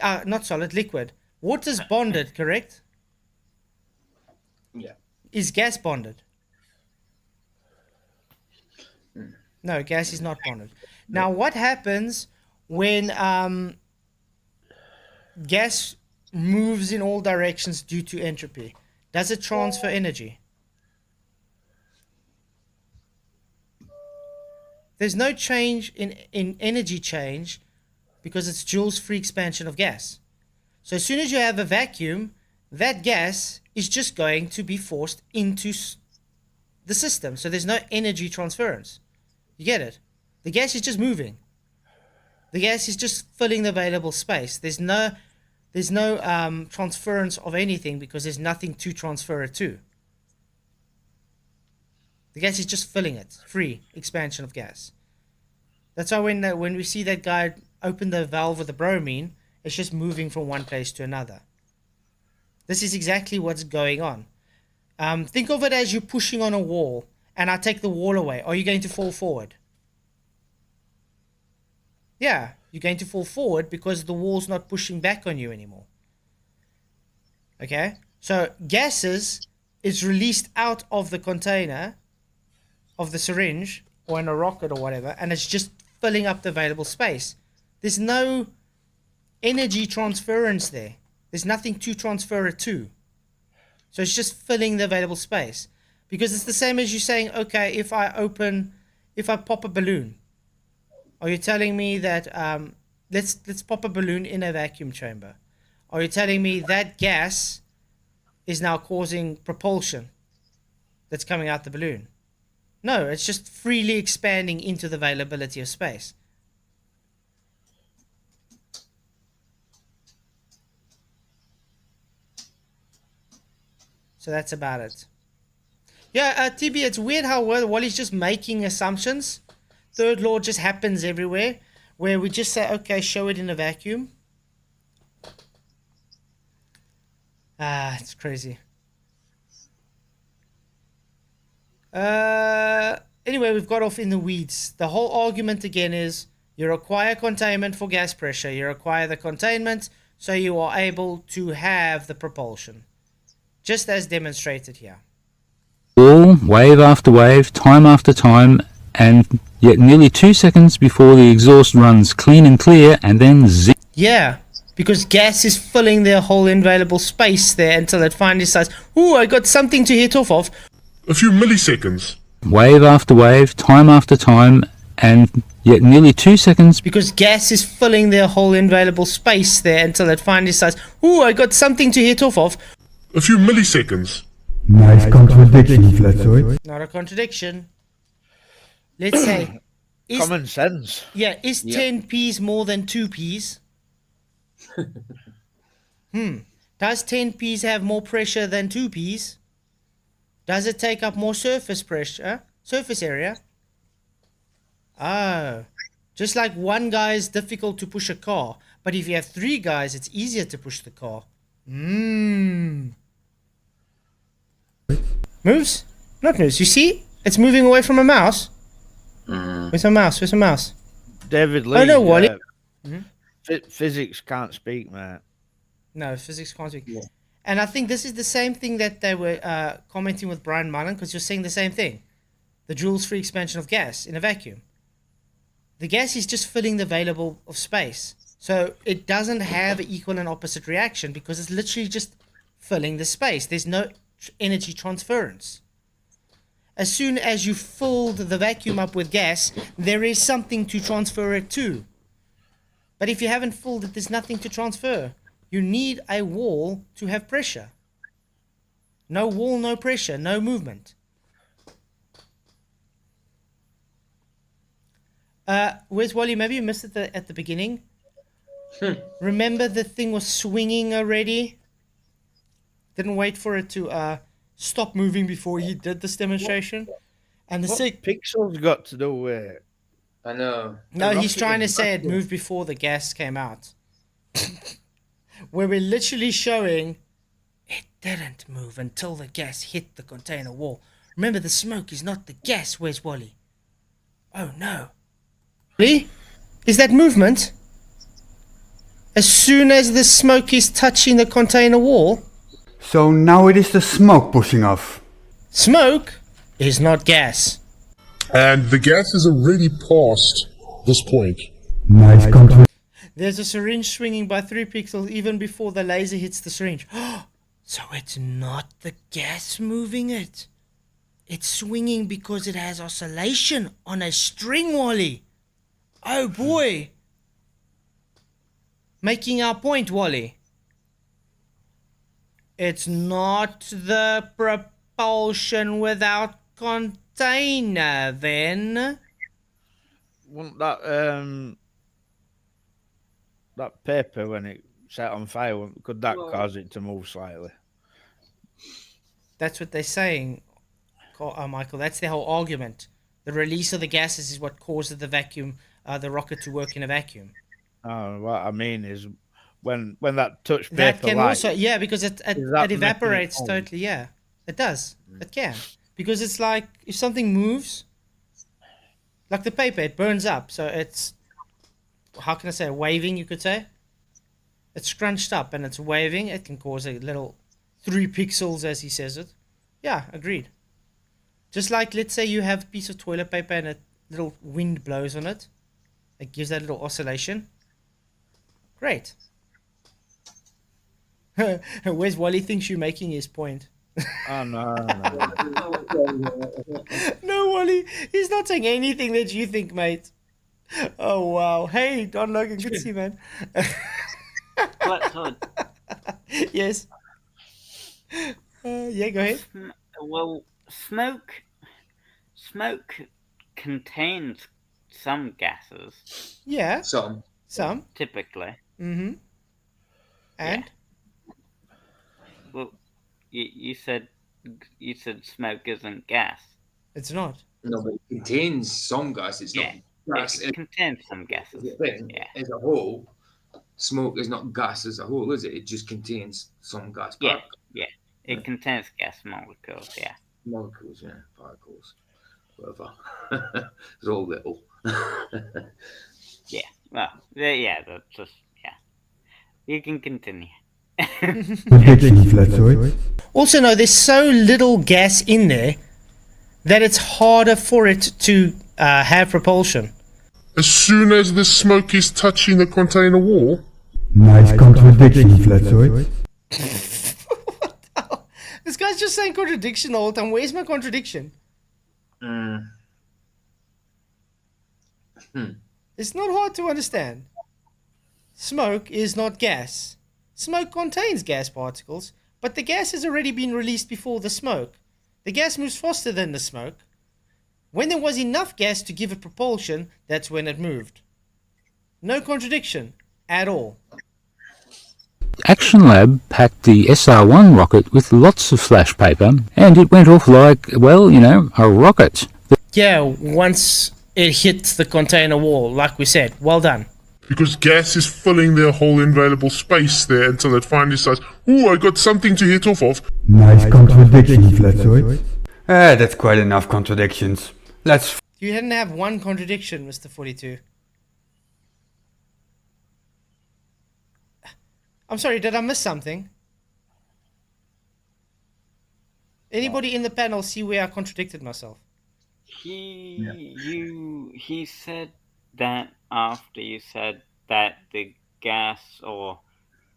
not solid, liquid. Water's bonded, correct? Yeah. Is gas bonded? No, gas is not bonded. Now, what happens when gas moves in all directions due to entropy? Does it transfer energy? There's no change in energy change because it's Joule's free expansion of gas. So as soon as you have a vacuum, that gas is just going to be forced into the system. So there's no energy transference. You get it? The gas is just moving. The gas is just filling the available space. There's no transference of anything because there's nothing to transfer it to. The gas is just filling it. Free expansion of gas. That's why when we see that guy open the valve with the bromine, it's just moving from one place to another. This is exactly what's going on. Think of it as you're pushing on a wall, and I take the wall away. Are you going to fall forward? Yeah, you're going to fall forward because the wall's not pushing back on you anymore. Okay? So gases is released out of the container, of the syringe, or in a rocket or whatever, and it's just filling up the available space. There's no energy transference there. There's nothing to transfer it to. So it's just filling the available space. Because it's the same as you saying, okay, if I pop a balloon, are you telling me that, let's pop a balloon in a vacuum chamber. Are you telling me that gas is now causing propulsion that's coming out the balloon? No, it's just freely expanding into the availability of space. So that's about it. Yeah, TB, it's weird how Wally's just making assumptions. Third law just happens everywhere, where we just say, okay, show it in a vacuum. It's crazy. Anyway, we've got off in the weeds. The whole argument again is you require containment for gas pressure. You require the containment so you are able to have the propulsion. Just as demonstrated here. Wall, wave after wave, time after time, and yet nearly 2 seconds before the exhaust runs clean and clear, and then zip. Yeah, because gas is filling their whole available space there until it finally decides, ooh, I got something to hit off of. A few milliseconds. Wave after wave, time after time, and yet nearly 2 seconds. Because gas is filling their whole available space there until it finally decides, ooh, I got something to hit off of. A few milliseconds. Nice contradiction, Flatzoid. Not a contradiction. Let's say... Common sense. Yeah, is 10 Ps more than 2 Ps? Does 10 Ps have more pressure than 2 Ps? Does it take up more surface area? Oh. Just like one guy is difficult to push a car, but if you have 3 guys, it's easier to push the car. Moves? Not moves. You see? It's moving away from a mouse. Where's a mouse? Where's a mouse? David Lee. Oh no, Wally. Physics can't speak, mate. No, physics can't speak. Yeah. And I think this is the same thing that they were commenting with Brian Mullen, because you're saying the same thing. The Joule's free expansion of gas in a vacuum. The gas is just filling the available of space. So it doesn't have an equal and opposite reaction because it's literally just filling the space. There's no energy transference. As soon as you filled the vacuum up with gas, there is something to transfer it to. But if you haven't filled it, there's nothing to transfer. You need a wall to have pressure. No wall, no pressure, no movement. Where's Wally? Maybe you missed it at the beginning. Remember the thing was swinging already? Didn't wait for it to stop moving before he did this demonstration. And the pixels got to do with it? I know. No, he's trying to say it moved before the gas came out. Where we're literally showing it didn't move until the gas hit the container wall. Remember, the smoke is not the gas. Where's Wally? Oh no. Is that movement? As soon as the smoke is touching the container wall. So now it is the smoke pushing off. Smoke is not gas. And the gas is already past this point. Nice control. There's a syringe swinging by 3 pixels even before the laser hits the syringe. So it's not the gas moving it. It's swinging because it has oscillation on a string, Wally. Oh boy. Making our point, Wally. It's not the propulsion without container, then. Wouldn't that paper, when it set on fire, could that cause it to move slightly? That's what they're saying, Michael. That's their whole argument. The release of the gases is what causes the vacuum, the rocket to work in a vacuum. Oh, what I mean is, when that touch paper, that can light, also, yeah, because it evaporates totally. Yeah, it does. It can, because it's like if something moves, like the paper, it burns up. So it's, how can I say, waving? You could say it's scrunched up and it's waving. It can cause a little 3 pixels, as he says it. Yeah, agreed. Just like, let's say you have a piece of toilet paper and a little wind blows on it. It gives that little oscillation. Great. Where's Wally thinks you're making his point? Oh, no. No, Wally. He's not saying anything that you think, mate. Oh, wow. Hey, Don Logan. Good to see you, man. Flatzoid. Yes. Yeah, go ahead. Well, smoke contains some gases. Yeah. Some. Mm-hmm. Typically. And? Yeah. Well, you said smoke isn't gas. It's not. No, but it contains some gas. It's not gas. It contains some gases. Yeah. As a whole, smoke is not gas as a whole, is it? It just contains some gas. Yeah. It contains gas molecules. Yeah. Molecules, yeah, particles, whatever. It's all little. Yeah. Well, yeah. That's just You can continue. Also, no, there's so little gas in there that it's harder for it to have propulsion. As soon as the smoke is touching the container wall. Nice contradiction, Flatzoid. This guy's just saying contradiction the whole time. Where's my contradiction? It's not hard to understand. Smoke is not gas. Smoke contains gas particles, but the gas has already been released before the smoke. The gas moves faster than the smoke. When there was enough gas to give it propulsion, that's when it moved. No contradiction at all. Action Lab packed the SR-1 rocket with lots of flash paper, and it went off like, well, you know, a rocket. Yeah, once it hit the container wall, like we said. Well done. Because gas is filling their whole available space there until it finally says, ooh, I got something to hit off of. Nice contradiction, Flatzoid. That's quite enough contradictions. You didn't have one contradiction, Mr. 42. I'm sorry, did I miss something? Anybody in the panel see where I contradicted myself? He said that after you said that the gas or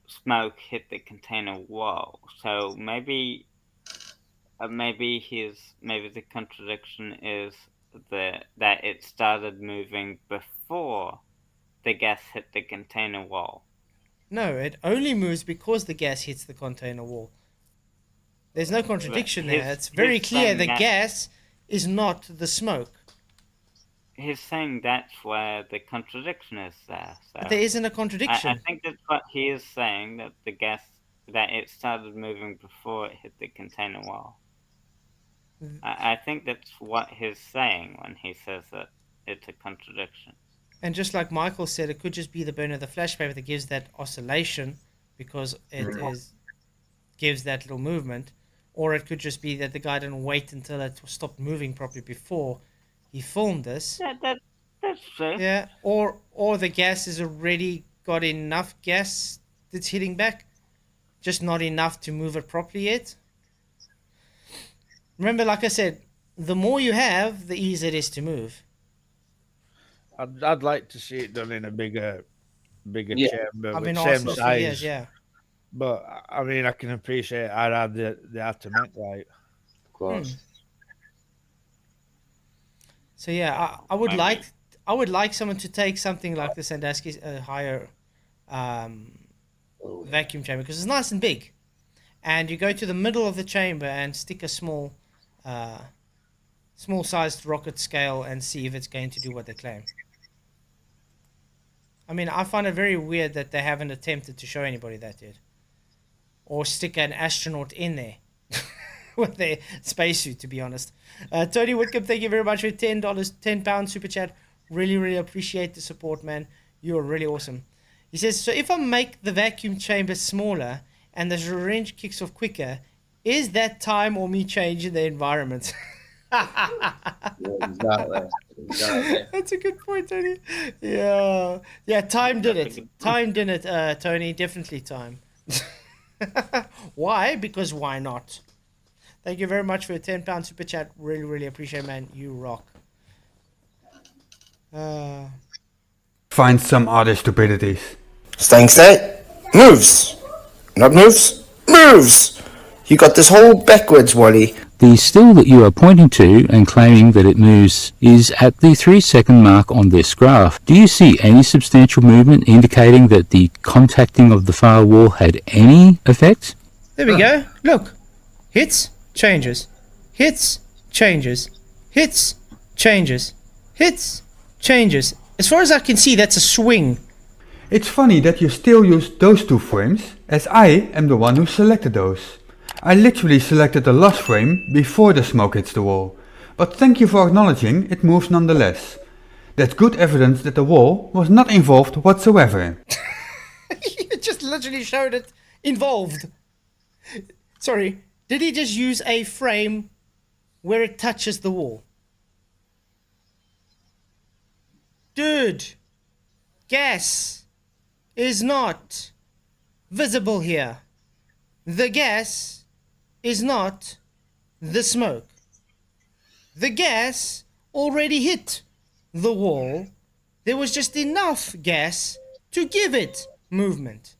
smoke hit the container wall. So maybe the contradiction is that it started moving before the gas hit the container wall. No, it only moves because the gas hits the container wall. There's no contradiction there. It's very clear the gas is not the smoke. He's saying that's where the contradiction is there. So But there isn't a contradiction. I think that's what he is saying, that the gas, that it started moving before it hit the container wall. I think that's what he's saying when he says that it's a contradiction. And just like Michael said, it could just be the burn of the flash paper that gives that oscillation because it gives that little movement. Or it could just be that the guy didn't wait until it stopped moving properly before he filmed this. That's true. Yeah, or the gas has already got enough gas that's hitting back, just not enough to move it properly yet. Remember, like I said, the more you have, the easier it is to move. I'd like to see it done in a bigger chamber with same size. For years, yeah. But I mean, I can appreciate how hard they had to make, like. Of course. So yeah, I would like someone to take something like this and ask a higher vacuum chamber because it's nice and big, and you go to the middle of the chamber and stick a small sized rocket scale and see if it's going to do what they claim. I mean, I find it very weird that they haven't attempted to show anybody that yet. Or stick an astronaut in there with their spacesuit, to be honest. Tony Whitcomb, thank you very much for £10 super chat. Really, really appreciate the support, man. You're really awesome. He says, so if I make the vacuum chamber smaller and the syringe kicks off quicker, is that time or me changing the environment? Exactly. That's a good point, Tony. Yeah, time did it. Time did it, Tony. Definitely time. Why? Because why not? Thank you very much for your £10 super chat. Really, really appreciate it, man. You rock. Find some other stupidities. Staying state. Moves. Not moves. Moves! You got this whole backwards, Wally. The still that you are pointing to and claiming that it moves is at the 3-second mark on this graph. Do you see any substantial movement indicating that the contacting of the far wall had any effect? There we go. Look. Hits, changes. Hits, changes. Hits, changes. Hits, changes. As far as I can see, that's a swing. It's funny that you still use those two frames, as I am the one who selected those. I literally selected the last frame before the smoke hits the wall, but thank you for acknowledging it moves nonetheless. That's good evidence that the wall was not involved whatsoever. You just literally showed it involved. Sorry, did he just use a frame where it touches the wall? Dude, gas is not visible here. The gas is not the smoke. The gas already hit the wall. There was just enough gas to give it movement.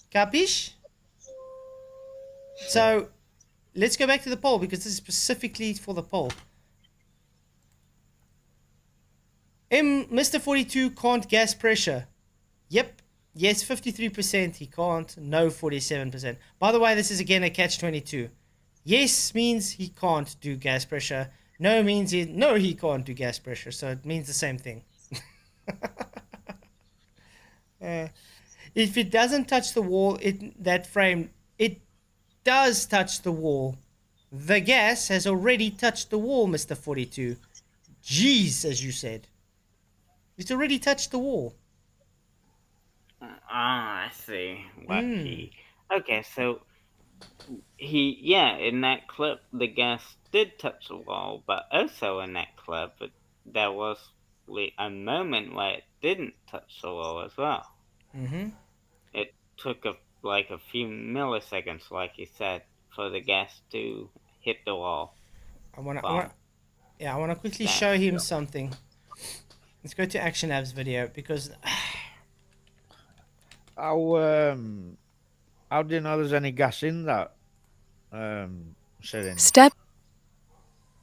Capish? So, let's go back to the poll because this is specifically for the poll. Mr42 can't gas pressure. Yep. Yes, 53% he can't. No, 47%. By the way, this is again a catch-22. Yes means he can't do gas pressure. No means he can't do gas pressure. So it means the same thing. If it doesn't touch the wall, that frame, it does touch the wall. The gas has already touched the wall, Mr. 42. Jeez, as you said. It's already touched the wall. I see. Okay, so in that clip, the gas did touch the wall, but also in that clip, there was a moment where it didn't touch the wall as well. Mm-hmm. It took a like a few milliseconds, like you said, for the gas to hit the wall. I want to quickly show him something. Let's go to Action Labs video because how do you know there's any gas in that syringe? Step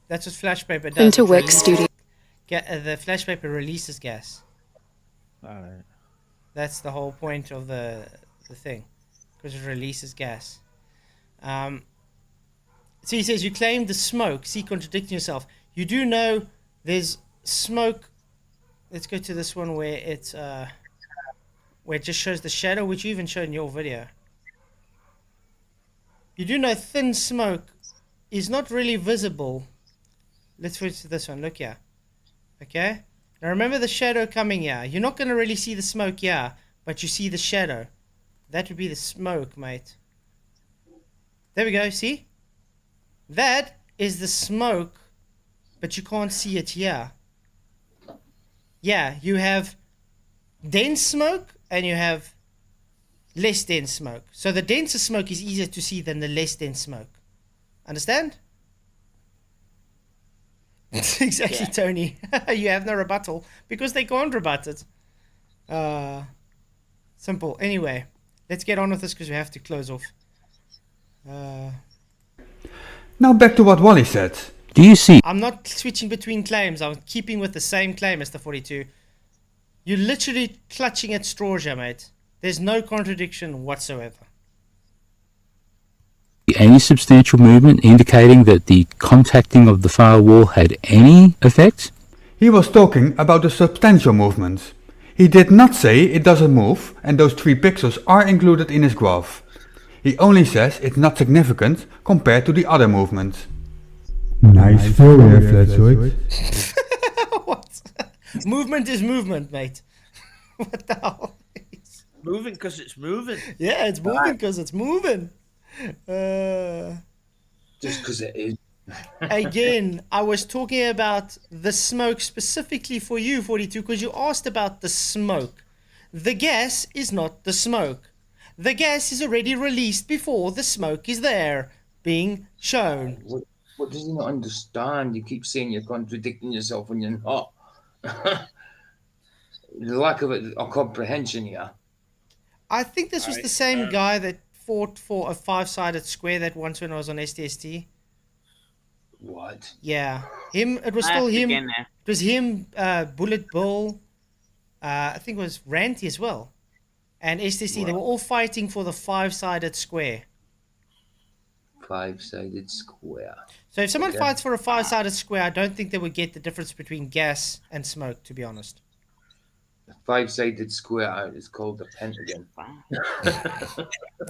that's what flash paper does. into Wick Studio. The flash paper releases gas. Alright. That's the whole point of the thing, because it releases gas. So he says you claim the smoke. See, contradicting yourself. You do know there's smoke. Let's go to this one where it just shows the shadow, which you even showed in your video. You do know thin smoke is not really visible. Let's switch to this one. Look here. Okay? Now remember the shadow coming here. You're not going to really see the smoke here, but you see the shadow. That would be the smoke, mate. There we go. See? That is the smoke, but you can't see it here. Yeah, you have dense smoke and you have less dense smoke. So the denser smoke is easier to see than the less dense smoke. Understand? Exactly, yeah. Tony. You have no rebuttal because they can't rebut it. Simple. Anyway, let's get on with this because we have to close off. Now back to what Wally said. Do you see? I'm not switching between claims. I'm keeping with the same claim, Mr42. You're literally clutching at straws here, mate. There's no contradiction whatsoever. Any substantial movement indicating that the contacting of the far wall had any effect? He was talking about the substantial movement. He did not say it doesn't move and those 3 pixels are included in his graph. He only says it's not significant compared to the other movement. Nice fill there, Flatzoid. What? Movement is movement, mate. What the hell? Moving because it's moving. Yeah, it's moving because it's moving. Just because it is. Again, I was talking about the smoke specifically for you, 42, because you asked about the smoke. The gas is not the smoke. The gas is already released before the smoke is there, being shown. What does he not understand? You keep saying you're contradicting yourself when you're not. The lack of comprehension here. I think this was the same guy that fought for a 5-sided square that once when I was on STST. What? Yeah, him. It was still him. It was him. Bullet Bill. I think it was Ranty as well, and STST. What? They were all fighting for the 5-sided square. 5-sided square. So if someone fights for a 5-sided square, I don't think they would get the difference between gas and smoke. To be honest. A 5-sided square is called a pentagon.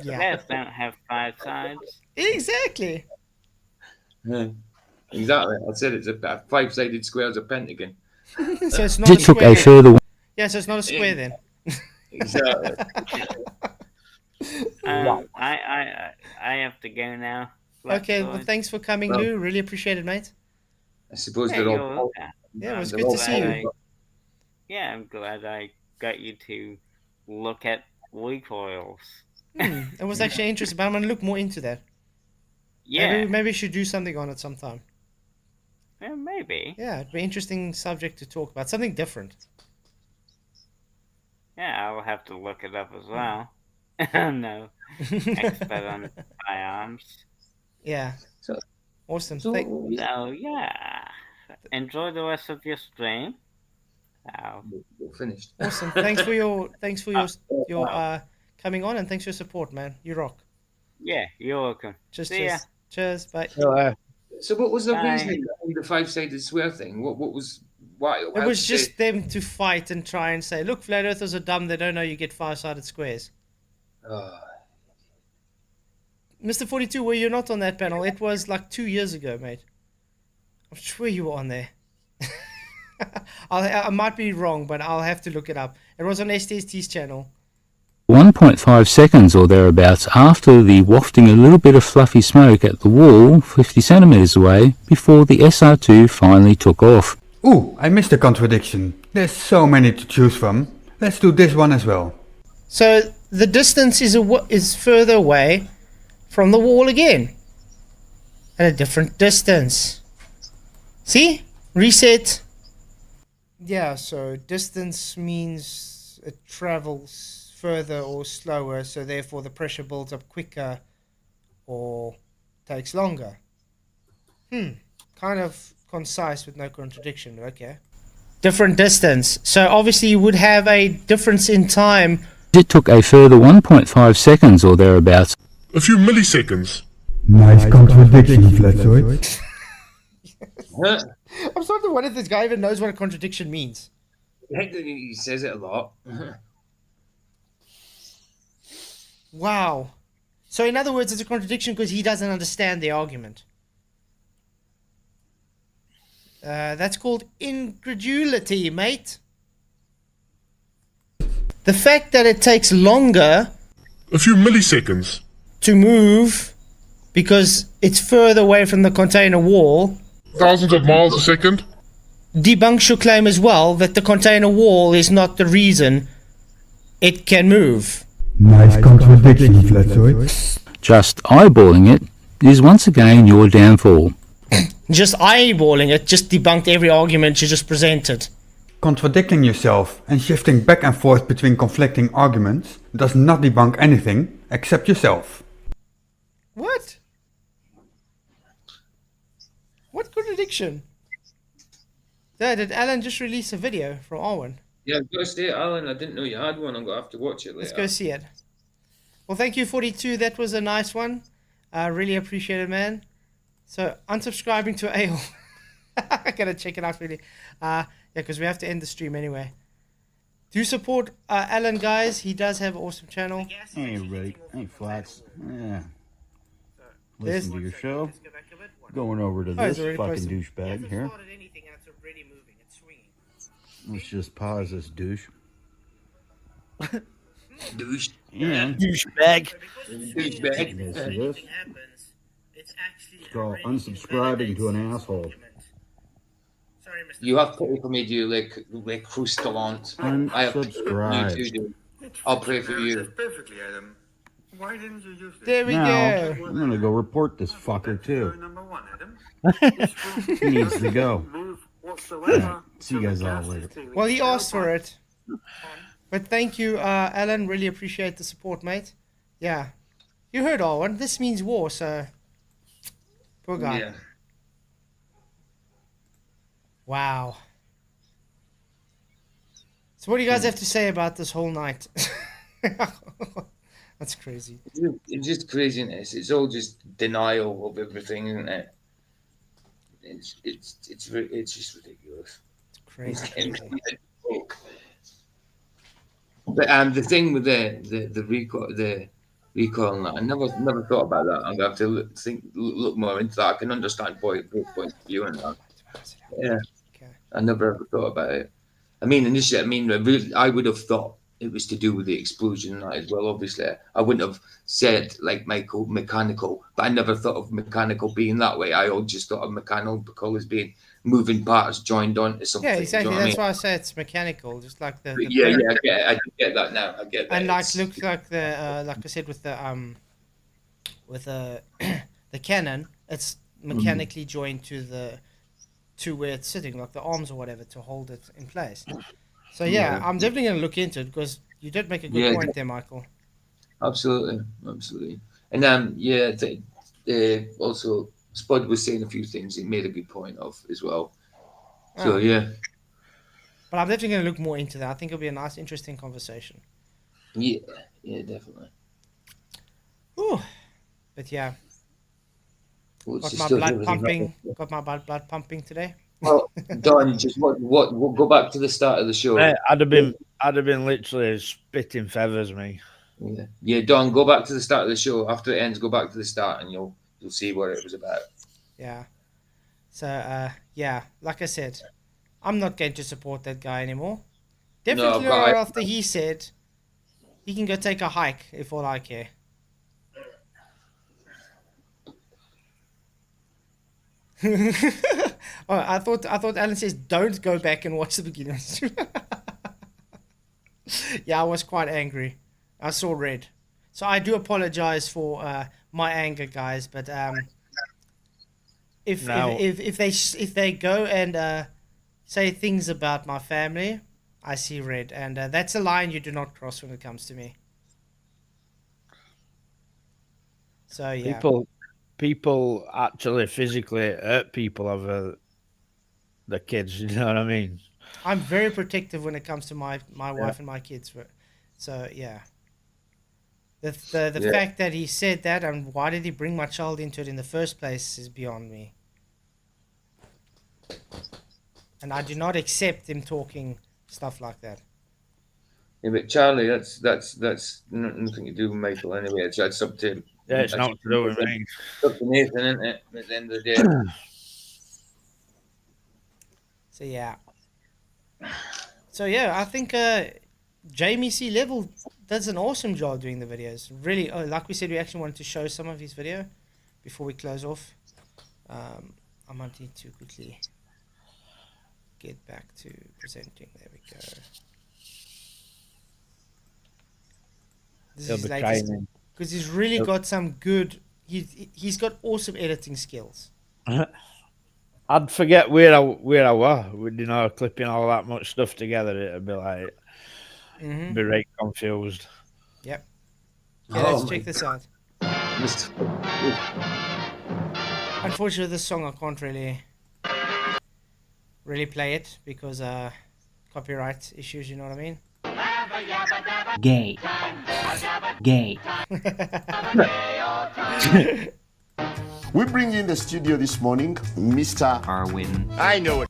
Yeah. Gas don't have 5 sides. Exactly. Exactly. I said it's a 5-sided square is a pentagon. So it's not a square. Took a further. Yeah, so it's not a square then. Exactly. I have to go now. Okay, well, thanks for coming, Lou. Really appreciate it, mate. I suppose they're all. Yeah, it was good to see you. Yeah, I'm glad I got you to look at recoils. It was actually interesting, but I'm going to look more into that. Yeah. Maybe we should do something on it sometime. Yeah, maybe. Yeah, it'd be an interesting subject to talk about. Something different. Yeah, I'll have to look it up as well. No. Expert on firearms. Yeah. Awesome. So yeah. Enjoy the rest of your stream. We're finished. Awesome. Thanks for your coming on, and thanks for your support, man. You rock. Yeah, you're welcome. Cheers. Bye. So what was the reason behind the 5-sided square thing? What was why? It was just them to fight and try and say, look, flat earthers are dumb. They don't know you get 5-sided squares. Mr42, were you not on that panel? It was like 2 years ago, mate. I'm sure you were on there. I might be wrong, but I'll have to look it up. It was on STST's channel. 1.5 seconds or thereabouts after the wafting a little bit of fluffy smoke at the wall 50 centimeters away before the SR2 finally took off. Ooh, I missed a contradiction. There's so many to choose from. Let's do this one as well. So the distance is further away from the wall again. At a different distance. See? Reset. Yeah, so distance means it travels further or slower, so therefore the pressure builds up quicker or takes longer. Kind of concise with no contradiction, but okay. Different distance. So obviously you would have a difference in time. It took a further 1.5 seconds or thereabouts. A few milliseconds. Nice contradiction, Flatzoid. I'm starting to wonder if this guy even knows what a contradiction means. He says it a lot. Wow. So in other words, it's a contradiction because he doesn't understand the argument. That's called incredulity, mate. The fact that it takes longer... A few milliseconds. ...to move because it's further away from the container wall... Thousands of miles a second. ...debunks your claim as well that the container wall is not the reason it can move. Nice contradiction, Flatzoid. Just eyeballing it is once again your downfall. Just eyeballing it just debunked every argument you just presented. Contradicting yourself and shifting back and forth between conflicting arguments does not debunk anything except yourself. What? What contradiction? Did Alan just release a video from Arwin? Yeah, I've got to say, Alan, I didn't know you had one. I'm going to have to watch it later. Let's go see it. Well, thank you, 42. That was a nice one. I really appreciate it, man. So, unsubscribing to AO. I gotta check it out, really. Yeah, because we have to end the stream anyway. Do support Alan, guys. He does have an awesome channel. Hey, everybody. Hey, Flats. Yeah. Listen to your show. Going over to this fucking douchebag here. Let's just pause this douche. Douche. And douchebag. Douchebag. Listen to this. It's called unsubscribing to an asshole. You have pity for me, do you, like croustillant? I have pity for you too, dude. I'll pray for you. Why didn't you use there we now, go. I'm gonna go report this fucker too. He needs to go. Yeah, see you guys all later. Well, he asked for it. But thank you, Alan. Really appreciate the support, mate. Yeah. You heard Arwin. This means war, so... Poor guy. Yeah. Wow. So what do you guys have to say about this whole night? That's crazy. It's just craziness. It's all just denial of everything, isn't it? It's just ridiculous. It's crazy. But the thing with the recoil and that, I never thought about that. I'm gonna have to look more into that. I can understand both points of view and that. Yeah, I never ever thought about it. I mean, initially, I would have thought it was to do with the explosion and that as well. Obviously, I wouldn't have said like mechanical, but I never thought of mechanical being that way. I just thought of mechanical as being moving parts joined onto something. Yeah, exactly. You know That's what why I say it's mechanical, just like the I get that now. I get that. and like looks like the like I said with the the cannon, it's mechanically joined to where it's sitting, like the arms or whatever, to hold it in place. So yeah, I'm definitely going to look into it because you did make a good point there, Michael. Absolutely. And also Spud was saying a few things he made a good point of as well. So yeah. But I'm definitely going to look more into that. I think it'll be a nice, interesting conversation. Yeah, definitely. Ooh. But yeah. Got my blood pumping today. Well, Don, just what go back to the start of the show. I'd have been literally spitting feathers, me. Yeah, Don, go back to the start of the show. After it ends, go back to the start, and you'll see what it was about. Yeah. So yeah, like I said, I'm not going to support that guy anymore. Definitely not after he said he can go take a hike if all I care. Oh, I thought Alan says don't go back and watch the beginning. Yeah, I was quite angry. I saw red. So I do apologize for my anger, guys. But if they go and say things about my family, I see red, and that's a line you do not cross when it comes to me. So yeah, people actually physically hurt people over the kids. You know what I mean? I'm very protective when it comes to my wife and my kids. So yeah, the fact that he said that and why did he bring my child into it in the first place is beyond me. And I do not accept him talking stuff like that. Yeah, but Charlie, that's nothing to do with Michael anyway. It's up to it's not to do with me. It's up to Nathan, isn't it? At the end of the day. So yeah, I think Jamie C. Level does an awesome job doing the videos. Really, like we said, we actually wanted to show some of his video before we close off. I might need to quickly get back to presenting. There we go. This is latest because he's really got some good. He's got awesome editing skills. I'd forget where I was. You know, clipping all that much stuff together, it'd be like be right confused. Yep. Okay, let's check this out. Unfortunately, this song I can't really play it because copyright issues. You know what I mean? Gay. Gay. We bring in the studio this morning, Mr. Arwin. I know it.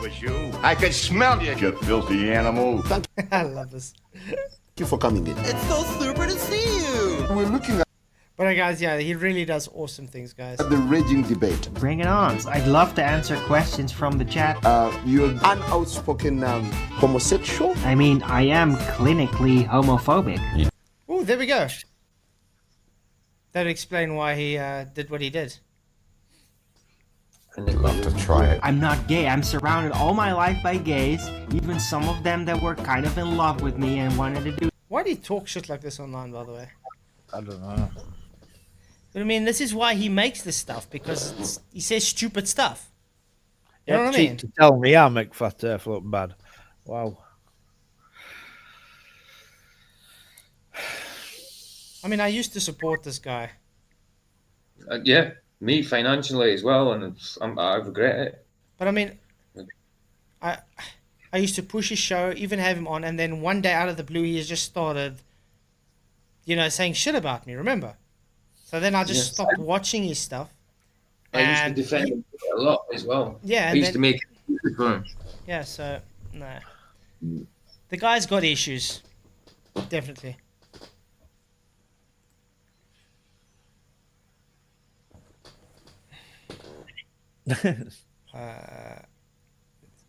Was you? I could smell you, you filthy animal. Thank I love this. you for coming in. It's so super to see you. We're looking at But guys, yeah, he really does awesome things, guys. the raging debate. Bring it on. I'd love to answer questions from the chat. You're an outspoken homosexual? I mean, I am clinically homophobic. Oh, there we go. That would explain why he did what he did. And I'd love to try it. I'm not gay. I'm surrounded all my life by gays, even some of them that were kind of in love with me and wanted to do. Why do you talk shit like this online, by the way? I don't know. But I mean, this is why he makes this stuff, because he says stupid stuff. You know what I mean? To tell me I make Flat Earth look bad. Wow. I mean, I used to support this guy. Yeah, me financially as well, and I regret it. But I mean, I used to push his show, even have him on, and then one day out of the blue, he just started, saying shit about me. Remember? So then I just stopped watching his stuff. I used to defend him a lot as well. Yeah, I used to make it fun. Yeah, so no, the guy's got issues, definitely. Let's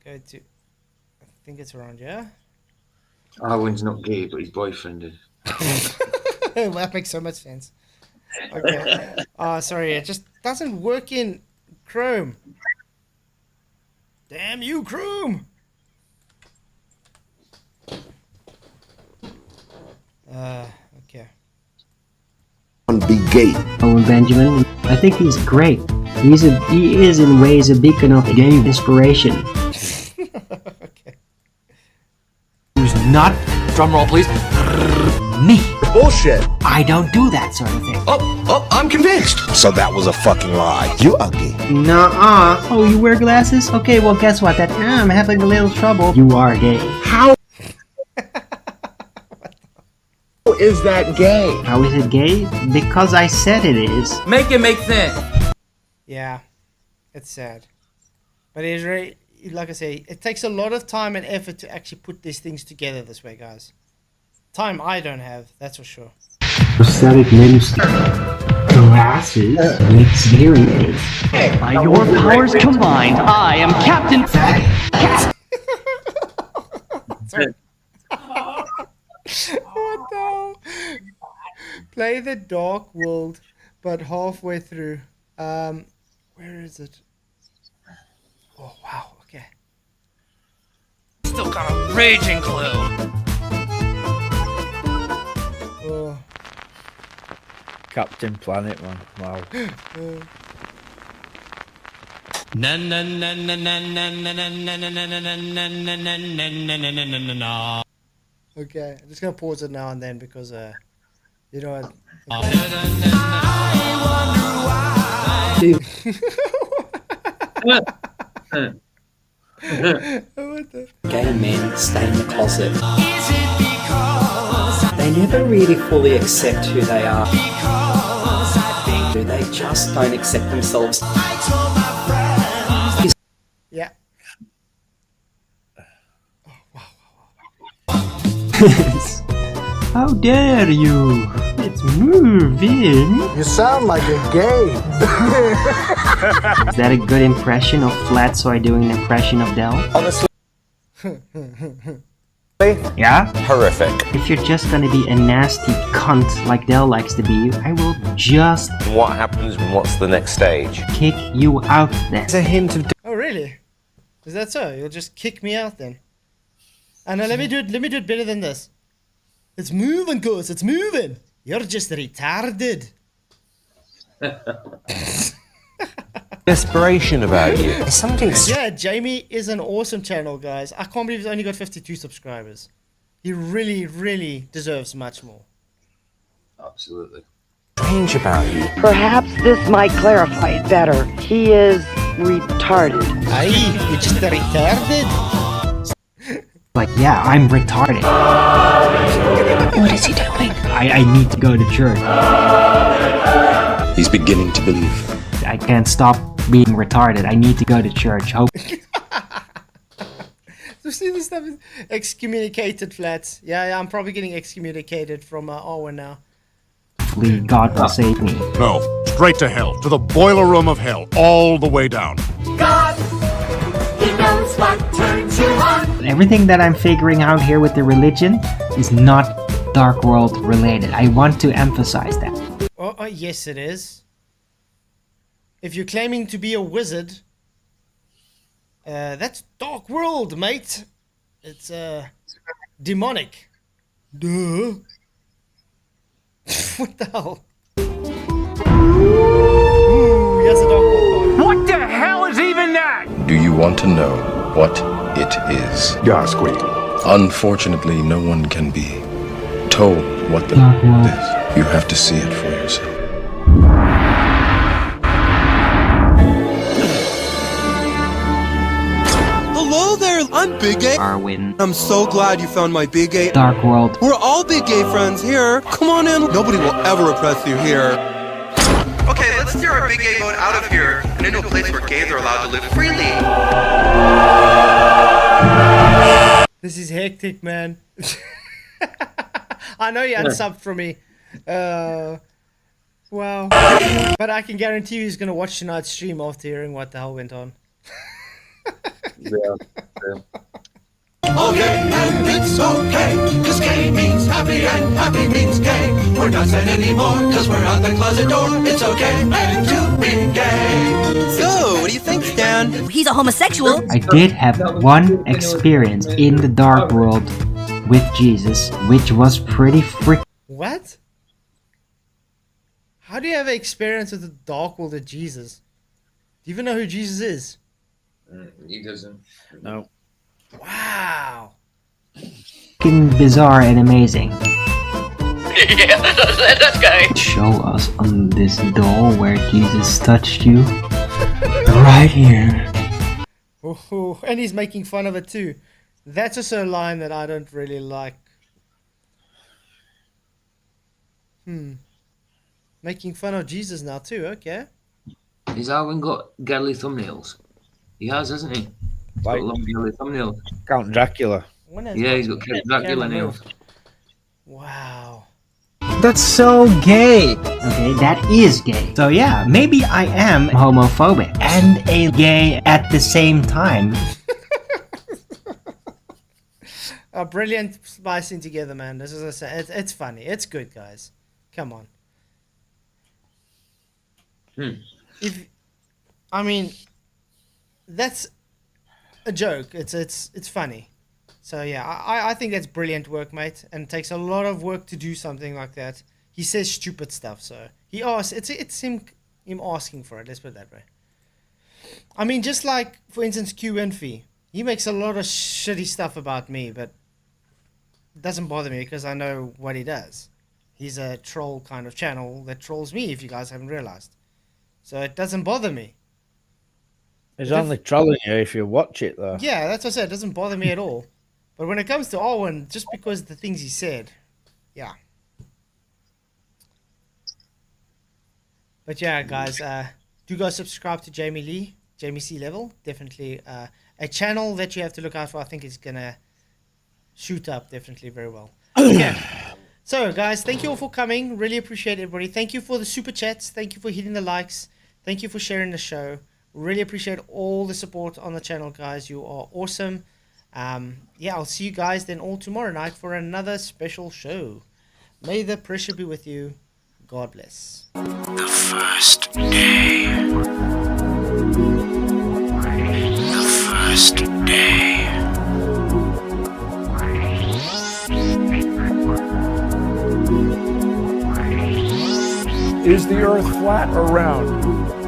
go to. I think it's around here. Arwin's not gay, but his boyfriend is. Well, that makes so much sense. Okay. Sorry, it just doesn't work in Chrome. Damn you, Chrome! Okay. Be gay. Owen Benjamin, I think he's great. He is in ways a beacon of gay inspiration. Okay. Who's not? Drumroll, please. Me. Bullshit. I don't do that sort of thing. Oh, I'm convinced. So that was a fucking lie. You are gay. Nuh-uh. Oh, you wear glasses? Okay, well, guess what? I'm having a little trouble. You are gay. How is that gay? How is it gay? Because I said it is. Make it make sense. Yeah, it's sad. But it's really, like I say, it takes a lot of time and effort to actually put these things together this way, guys. Time I don't have, that's for sure. Prosthetic limbs, glasses, makes hearing aids. By your powers combined, I am Captain Sorry. What the hell? Play the Dark World, but halfway through. Where is it? Oh wow, okay. Still got a raging clue. Oh. Captain Planet, man. Wow. Okay, I'm just gonna pause it now and then because you know what? Gay men stay in the closet. They never really fully accept who they are. They just don't accept themselves. Yeah. How dare you? It's moving. You sound like a gay. Is that a good impression of Flatzoid doing an impression of Dell? Honestly. Yeah? Horrific. If you're just gonna be a nasty cunt like Dell likes to be, I will just What happens? What's the next stage? kick you out then. It's a hint of Oh really? Is that so? You'll just kick me out then? And let me do it. Let me do it better than this. It's moving, cuz it's moving. You're just retarded. Desperation about you. something. Yeah, Jamie is an awesome channel, guys. I can't believe he's only got 52 subscribers. He really, really deserves much more. Absolutely. Strange about you. Perhaps this might clarify it better. He is retarded. Aye, you're just retarded. Like, yeah, I'm retarded. What is he doing? I need to go to church. He's beginning to believe. I can't stop being retarded. I need to go to church. Hope. So see this stuff is excommunicated, Flats. Yeah, I'm probably getting excommunicated from Arwin now. Hopefully God will save me. No, straight to hell, to the boiler room of hell, all the way down. God, he knows what turns you on. Everything that I'm figuring out here with the religion is not Dark World related. I want to emphasize that. Oh, yes it is. If you're claiming to be a wizard, that's Dark World, mate. It's demonic. Duh. What the hell? Ooh, yes, a Dark World card. What the hell is even that? Do you want to know what it is? Yeah, Squeak. Unfortunately, no one can be told what the Dark World is. You have to see it for yourself. Hello there, I'm Big A. Arwin. I'm so glad you found my Big A. Dark World. We're all Big A friends here. Come on in. Nobody will ever oppress you here. Okay, let's steer our Big A boat out of here and into a place where gays are allowed to live freely. This is hectic, man. I know you unsubbed from me. Wow. But I can guarantee you he's going to watch tonight's stream after hearing what the hell went on. Yeah. Okay, and it's okay, cause gay means happy and happy means gay. We're not sad anymore, cause we're out the closet door. It's okay, and to be gay. So, what do you think, Stan? He's a homosexual. I did have one experience in the Dark World with Jesus, which was pretty freaking. What? How do you have an experience with the Dark World of Jesus? Do you even know who Jesus is? He doesn't. No. Wow. Bizarre and amazing. Yeah, that's guy. Show us on this doll where Jesus touched you. Right here. Oh, and he's making fun of it too. That's also a line that I don't really like. Making fun of Jesus now too, okay. He's Arwin got girly thumbnails. He has, hasn't he? He's Like got long girly thumbnails. Count Dracula. Yeah, he's got Dracula nails. Wow. That's so gay. Okay, that is gay. So yeah, maybe I am homophobic and a gay at the same time. Brilliant splicing together, man. This is it's funny. It's good, guys. Come on. If I mean, that's a joke. It's funny. So yeah, I think that's brilliant work, mate, and it takes a lot of work to do something like that. He says stupid stuff, so he asks. It's him asking for it. Let's put it that way. I mean, just like for instance, Q Winfrey, he makes a lot of shitty stuff about me, but it doesn't bother me because I know what he does. He's a troll kind of channel that trolls me. If you guys haven't realized, so it doesn't bother me. He's only trolling you if you watch it, though. Yeah, that's what I said. It doesn't bother me at all. But when it comes to Arwin, just because of the things he said, yeah. But yeah, guys, do go subscribe to Jamie C Level. Definitely a channel that you have to look out for. I think it's going to shoot up definitely very well. Yeah. So, guys, thank you all for coming. Really appreciate everybody. Thank you for the super chats. Thank you for hitting the likes. Thank you for sharing the show. Really appreciate all the support on the channel, guys. You are awesome. Yeah, I'll see you guys then all tomorrow night for another special show. May the pressure be with you. God bless. The first day. The first day. Is the Earth flat or round?